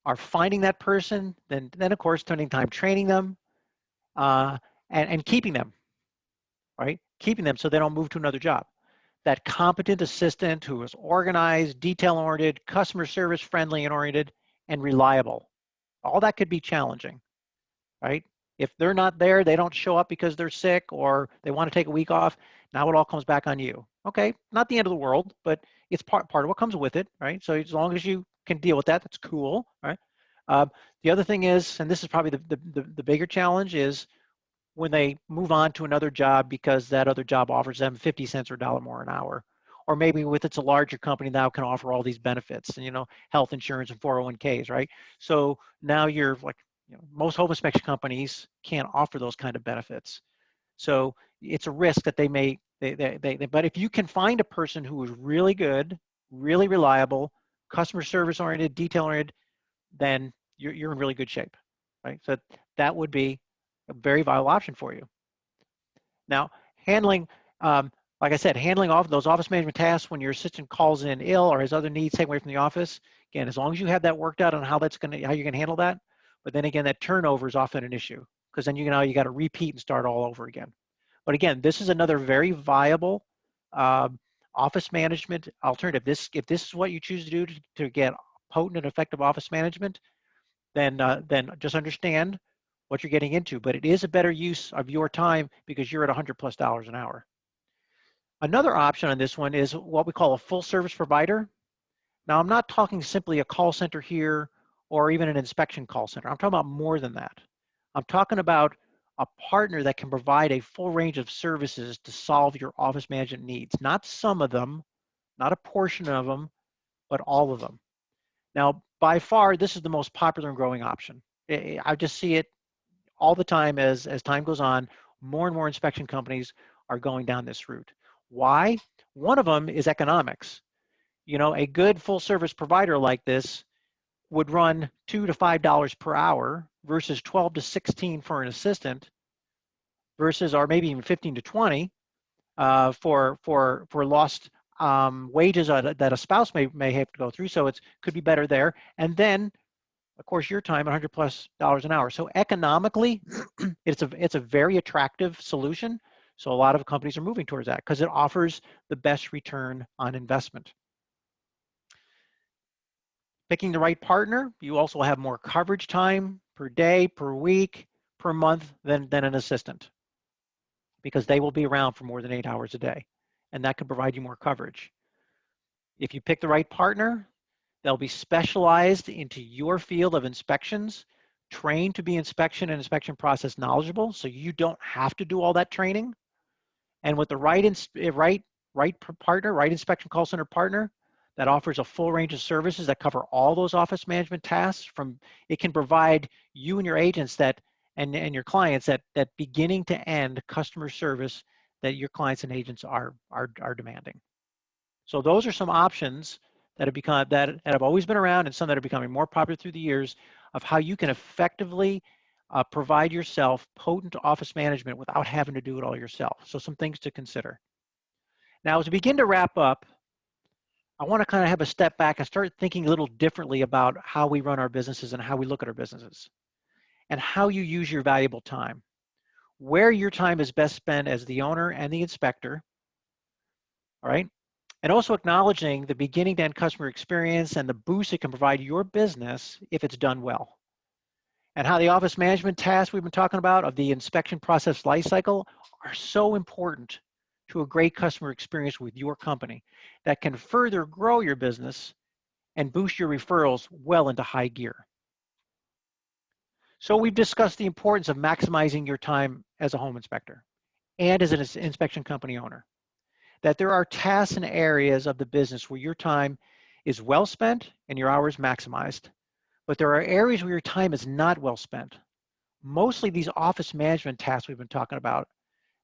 are finding that person, then of course, spending time training them, and keeping them, right? Keeping them so they don't move to another job. That competent assistant who is organized, detail-oriented, customer service friendly and oriented, and reliable. All that could be challenging, right? If they're not there, they don't show up because they're sick or they want to take a week off, now it all comes back on you. Okay, not the end of the world, but it's part of what comes with it, right? So as long as you can deal with that, that's cool, right? The other thing is, and this is probably the bigger challenge, is when they move on to another job because that other job offers them 50 cents or $1 more an hour. Or maybe with it's a larger company now can offer all these benefits and, you know, health insurance and 401ks, right? So now you're like, you know, most home inspection companies can't offer those kind of benefits. So it's a risk that they may, but if you can find a person who is really good, really reliable, customer service oriented, detail oriented, then you're in really good shape, right? So that would be a very viable option for you. Now, handling, like I said, handling off those office management tasks when your assistant calls in ill or has other needs taken away from the office. Again, as long as you have that worked out on how you're gonna handle that. But then again, that turnover is often an issue because then you got to repeat and start all over again. But again, this is another very viable office management alternative. If this is what you choose to do to get potent and effective office management, then just understand what you're getting into. But it is a better use of your time because you're at $100+ an hour. Another option on this one is what we call a full service provider. Now, I'm not talking simply a call center here or even an inspection call center. I'm talking about more than that. I'm talking about a partner that can provide a full range of services to solve your office management needs. Not some of them, not a portion of them, but all of them. Now, by far, this is the most popular and growing option. I just see it all the time as time goes on. More and more inspection companies are going down this route. Why? One of them is economics. You know, a good full service provider like this would run $2 to $5 per hour versus 12 to 16 for an assistant versus, or maybe even 15 to 20 for lost wages that a spouse may have to go through. So it could be better there. And then, of course, your time, $100+ an hour. So economically, it's a very attractive solution. So a lot of companies are moving towards that because it offers the best return on investment. Picking the right partner, you also have more coverage time per day, per week, per month than an assistant because they will be around for more than 8 hours a day. And that can provide you more coverage. If you pick the right partner, they'll be specialized into your field of inspections, trained to be inspection and inspection process knowledgeable, so you don't have to do all that training. And with the right right partner, right inspection call center partner that offers a full range of services that cover all those office management tasks. It can provide you and your agents and your clients that beginning to end customer service that your clients and agents are demanding. So those are some options that have always been around, and some that are becoming more popular through the years, of how you can effectively provide yourself potent office management without having to do it all yourself. So some things to consider. Now, as we begin to wrap up, I want to kind of have a step back and start thinking a little differently about how we run our businesses and how we look at our businesses and how you use your valuable time. Where your time is best spent as the owner and the inspector, all right? And also acknowledging the beginning to end customer experience and the boost it can provide your business if it's done well. And how the office management tasks we've been talking about of the inspection process lifecycle are so important to a great customer experience with your company that can further grow your business and boost your referrals well into high gear. So we've discussed the importance of maximizing your time as a home inspector and as an inspection company owner. That there are tasks and areas of the business where your time is well spent and your hours maximized, but there are areas where your time is not well spent. Mostly these office management tasks we've been talking about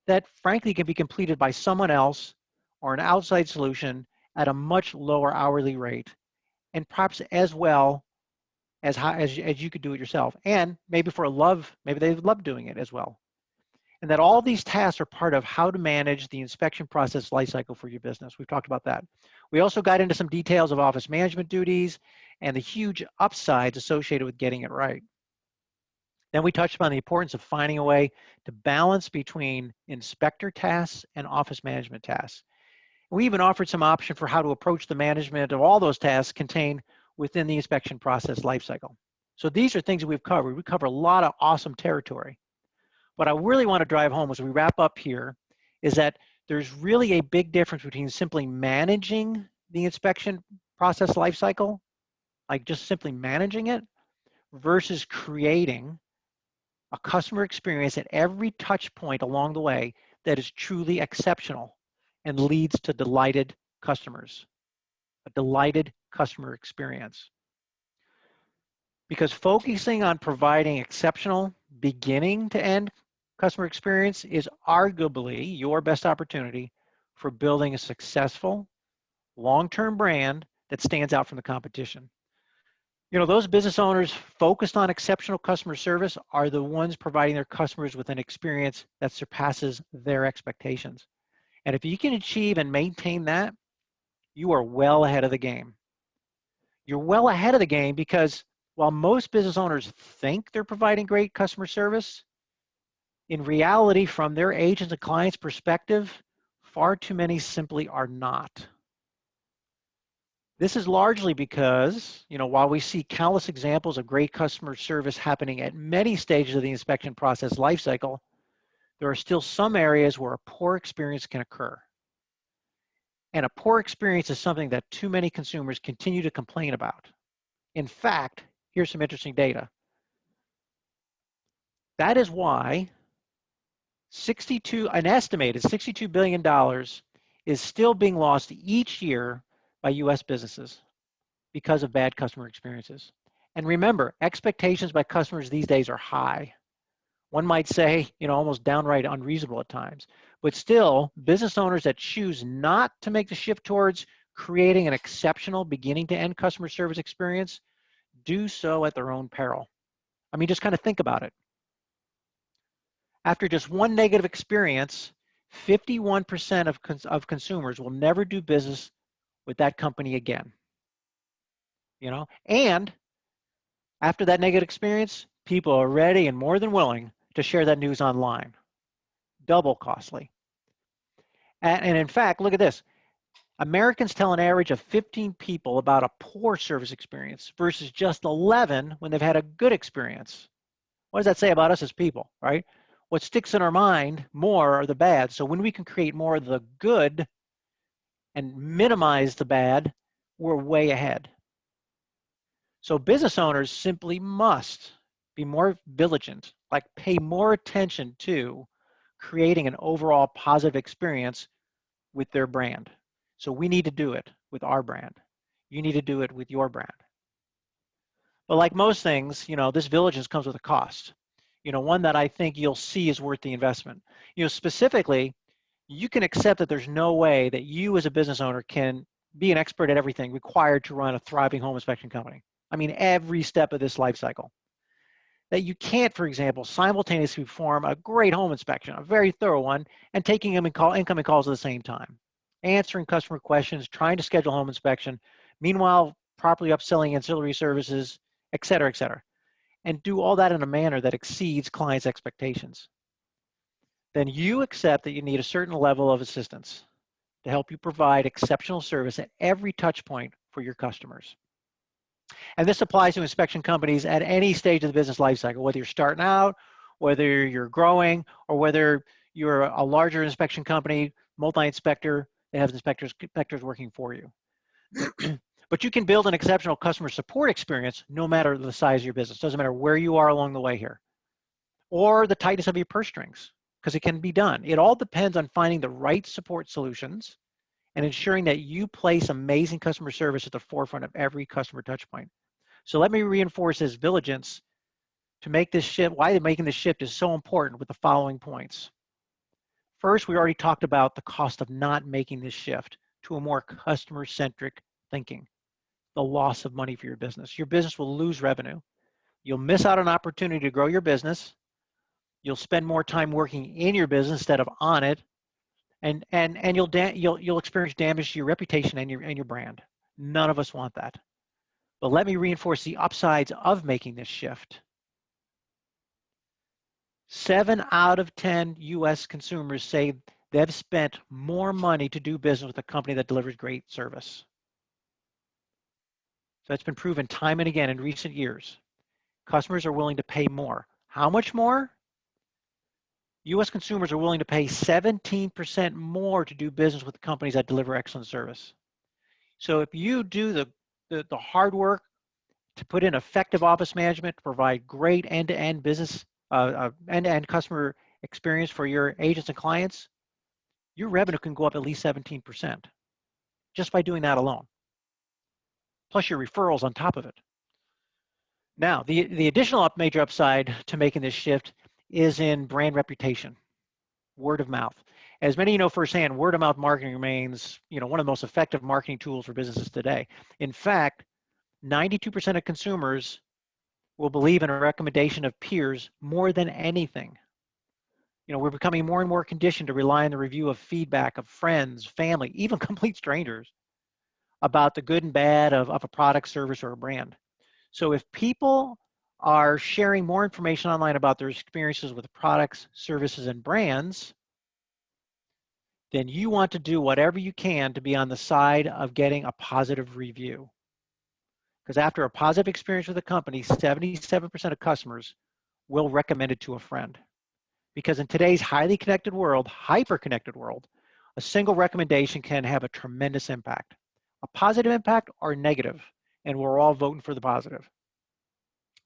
that frankly can be completed by someone else or an outside solution at a much lower hourly rate, and perhaps as well as you could do it yourself. And maybe maybe they love doing it as well. And that all these tasks are part of how to manage the inspection process lifecycle for your business. We've talked about that. We also got into some details of office management duties and the huge upsides associated with getting it right. Then we touched upon the importance of finding a way to balance between inspector tasks and office management tasks. We even offered some option for how to approach the management of all those tasks contained within the inspection process lifecycle. So these are things that we've covered. We cover a lot of awesome territory. What I really want to drive home as we wrap up here is that there's really a big difference between simply managing the inspection process lifecycle, like just simply managing it, versus creating a customer experience at every touch point along the way that is truly exceptional and leads to delighted customers, a delighted customer experience. Because focusing on providing exceptional beginning to end customer experience is arguably your best opportunity for building a successful, long-term brand that stands out from the competition. You know, those business owners focused on exceptional customer service are the ones providing their customers with an experience that surpasses their expectations. And if you can achieve and maintain that, you are well ahead of the game. You're well ahead of the game because while most business owners think they're providing great customer service, in reality, from their agents and clients' perspective, far too many simply are not. This is largely because, you know, while we see countless examples of great customer service happening at many stages of the inspection process lifecycle, there are still some areas where a poor experience can occur. And a poor experience is something that too many consumers continue to complain about. In fact, here's some interesting data. That is why an estimated $62 billion is still being lost each year by US businesses because of bad customer experiences. And remember, expectations by customers these days are high. One might say, you know, almost downright unreasonable at times. But still, business owners that choose not to make the shift towards creating an exceptional beginning to end customer service experience do so at their own peril. I mean, just kind of think about it. After just one negative experience, 51% of consumers will never do business with that company again. You know, and after that negative experience, people are ready and more than willing to share that news online. Double costly. And in fact, look at this. Americans tell an average of 15 people about a poor service experience versus just 11 when they've had a good experience. What does that say about us as people, right? What sticks in our mind more are the bad. So when we can create more of the good and minimize the bad, we're way ahead. So business owners simply must be more vigilant, like pay more attention to creating an overall positive experience with their brand. So we need to do it with our brand. You need to do it with your brand. But like most things, this diligence comes with a cost. One that I think you'll see is worth the investment. Specifically, you can accept that there's no way that you as a business owner can be an expert at everything required to run a thriving home inspection company. I mean, every step of this life cycle. That you can't, for example, simultaneously perform a great home inspection, a very thorough one, and taking incoming calls at the same time, answering customer questions, trying to schedule home inspection, meanwhile properly upselling ancillary services, et cetera, and do all that in a manner that exceeds clients' expectations. Then you accept that you need a certain level of assistance to help you provide exceptional service at every touch point for your customers. And this applies to inspection companies at any stage of the business life cycle, whether you're starting out, whether you're growing, or whether you're a larger inspection company, multi-inspector that has inspectors working for you. But you can build an exceptional customer support experience no matter the size of your business. Doesn't matter where you are along the way here, or the tightness of your purse strings, because it can be done. It all depends on finding the right support solutions and ensuring that you place amazing customer service at the forefront of every customer touch point. So let me reinforce this diligence to make this shift, why making this shift is so important with the following points. First, we already talked about the cost of not making this shift to a more customer-centric thinking, the loss of money for your business. Your business will lose revenue. You'll miss out on an opportunity to grow your business. You'll spend more time working in your business instead of on it, and you'll experience damage to your reputation and your brand. None of us want that. But let me reinforce the upsides of making this shift. 7 out of 10 US consumers say they've spent more money to do business with a company that delivers great service. So that's been proven time and again in recent years. Customers are willing to pay more. How much more? US consumers are willing to pay 17% more to do business with companies that deliver excellent service. So if you do the hard work to put in effective office management, to provide great end-to-end business, end-to-end customer experience for your agents and clients, your revenue can go up at least 17% just by doing that alone, plus your referrals on top of it. Now, the additional major upside to making this shift is in brand reputation, word of mouth. As many of you know firsthand, word of mouth marketing remains, one of the most effective marketing tools for businesses today. In fact, 92% of consumers will believe in a recommendation of peers more than anything. We're becoming more and more conditioned to rely on the review of feedback of friends, family, even complete strangers about the good and bad of a product, service, or a brand. So if people are sharing more information online about their experiences with products, services, and brands, then you want to do whatever you can to be on the side of getting a positive review. Because after a positive experience with a company, 77% of customers will recommend it to a friend. Because in today's highly connected world, hyper-connected world, a single recommendation can have a tremendous impact. A positive impact or negative, and we're all voting for the positive.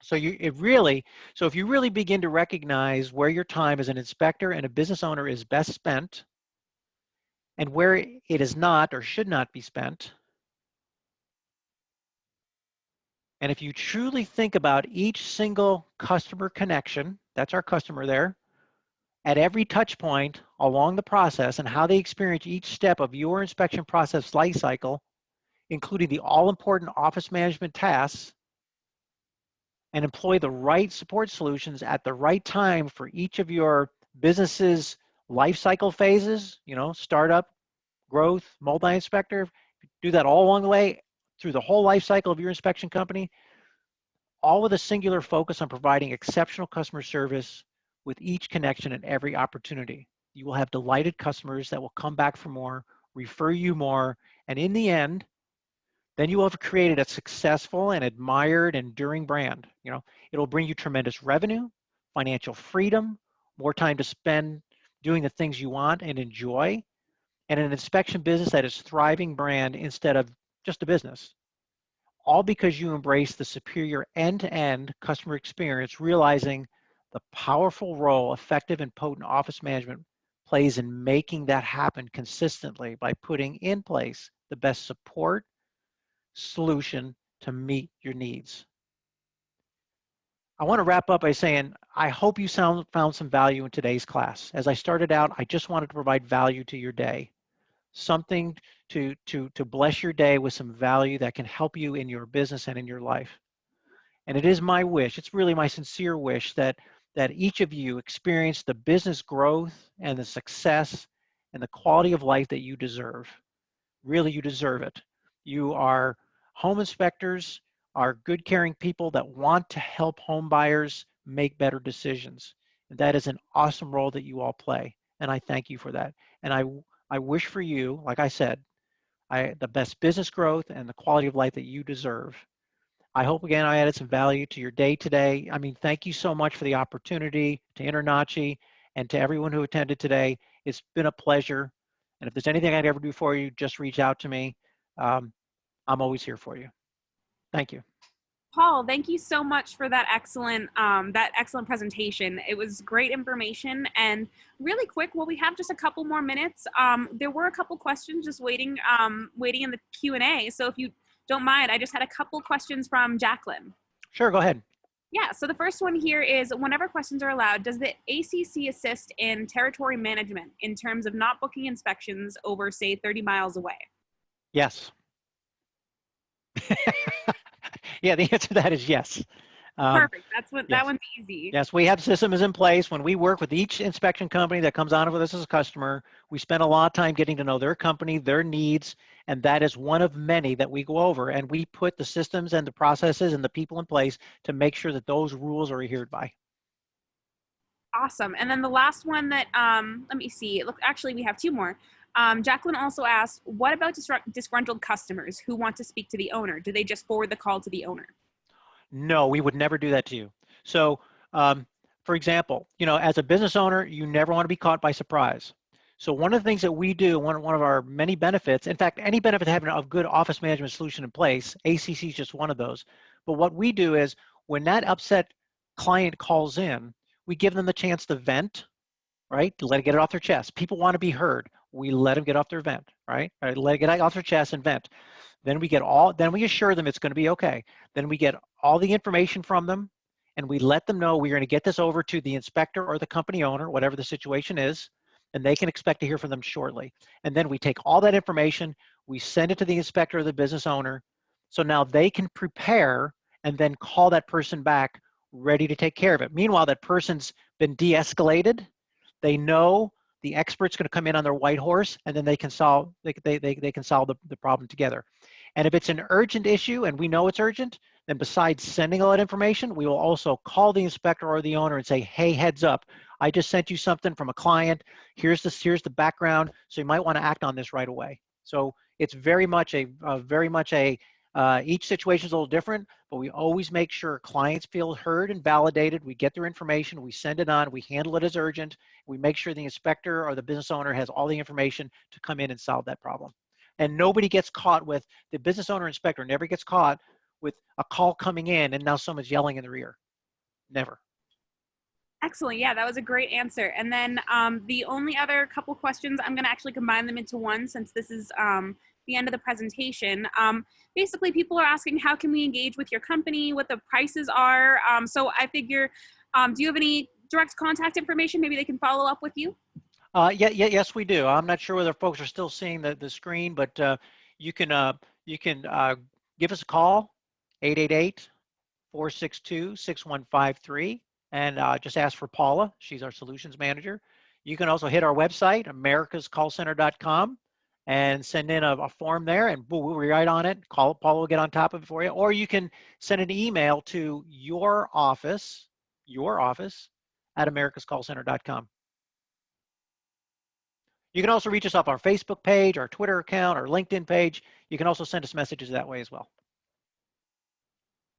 So if you really begin to recognize where your time as an inspector and a business owner is best spent, and where it is not or should not be spent, and if you truly think about each single customer connection, that's our customer there, at every touch point along the process and how they experience each step of your inspection process life cycle, including the all-important office management tasks, and employ the right support solutions at the right time for each of your business's life cycle phases, startup, growth, multi-inspector, do that all along the way through the whole life cycle of your inspection company, all with a singular focus on providing exceptional customer service with each connection and every opportunity. You will have delighted customers that will come back for more, refer you more, and in the end, then you will have created a successful and admired, enduring brand. It'll bring you tremendous revenue, financial freedom, more time to spend doing the things you want and enjoy, and an inspection business that is thriving brand instead of just a business. All because you embrace the superior end-to-end customer experience, realizing the powerful role effective and potent office management plays in making that happen consistently by putting in place the best support solution to meet your needs. I want to wrap up by saying, I hope you found some value in today's class. As I started out, I just wanted to provide value to your day, something to bless your day with some value that can help you in your business and in your life. And it is my wish, it's really my sincere wish that each of you experience the business growth and the success and the quality of life that you deserve. Really, you deserve it. You are home inspectors, are good, caring people that want to help home buyers make better decisions. And that is an awesome role that you all play. And I thank you for that. And I wish for you, like I said, the best business growth and the quality of life that you deserve. I hope, again, I added some value to your day today. I mean, thank you so much for the opportunity, to InterNACHI and to everyone who attended today. It's been a pleasure. And if there's anything I'd ever do for you, just reach out to me. I'm always here for you. Thank you. Paul, thank you so much for that excellent presentation. It was great information. And really quick, well, we have just a couple more minutes. There were a couple questions just waiting in the Q&A. So if you don't mind, I just had a couple questions from Jacqueline. Sure, go ahead. Yeah, so the first one here is, whenever questions are allowed, does the ACC assist in territory management in terms of not booking inspections over, say, 30 miles away? Yes. Yeah, the answer to that is yes. Perfect. Yes. That one's easy. Yes, we have systems in place. When we work with each inspection company that comes on with us as a customer, we spend a lot of time getting to know their company, their needs, and that is one of many that we go over. And we put the systems and the processes and the people in place to make sure that those rules are adhered by. Awesome. And then the last one that, let me see. Look, actually, we have two more. Jacqueline also asked, what about disgruntled customers who want to speak to the owner? Do they just forward the call to the owner? No, we would never do that to you. So, for example, as a business owner, you never want to be caught by surprise. So one of the things that we do, one of our many benefits, in fact, any benefit to having a good office management solution in place, ACC is just one of those. But what we do is when that upset client calls in, we give them the chance to vent, right? To let it get it off their chest. People want to be heard. We let them get off their vent, right? All right, let it get off their chest and vent. Then we assure them it's going to be okay. Then we get all the information from them and we let them know we're going to get this over to the inspector or the company owner, whatever the situation is, and they can expect to hear from them shortly. And then we take all that information, we send it to the inspector or the business owner, so now they can prepare and then call that person back ready to take care of it. Meanwhile, that person's been de-escalated. They know the expert's going to come in on their white horse, and then they can solve the problem together. And if it's an urgent issue and we know it's urgent, then besides sending all that information, we will also call the inspector or the owner and say, hey, heads up, I just sent you something from a client. Here's the background, so you might want to act on this right away. So it's very much each situation is a little different, but we always make sure clients feel heard and validated. We get their information, we send it on, we handle it as urgent. We make sure the inspector or the business owner has all the information to come in and solve that problem. And nobody gets caught with, the business owner inspector never gets caught with a call coming in and now someone's yelling in their ear. Never. Excellent. Yeah, that was a great answer. And then the only other couple questions, I'm going to actually combine them into one since this is the end of the presentation. Basically, people are asking, how can we engage with your company, what the prices are? So I figure, do you have any direct contact information? Maybe they can follow up with you? Yes, we do. I'm not sure whether folks are still seeing the screen, but you can give us a call, 888-462-6153, and just ask for Paula. She's our solutions manager. You can also hit our website, americascallcenter.com, and send in a form there, and we'll write on it. Paula will get on top of it for you. Or you can send an email to your office at americascallcenter.com. You can also reach us off our Facebook page, our Twitter account, our LinkedIn page. You can also send us messages that way as well.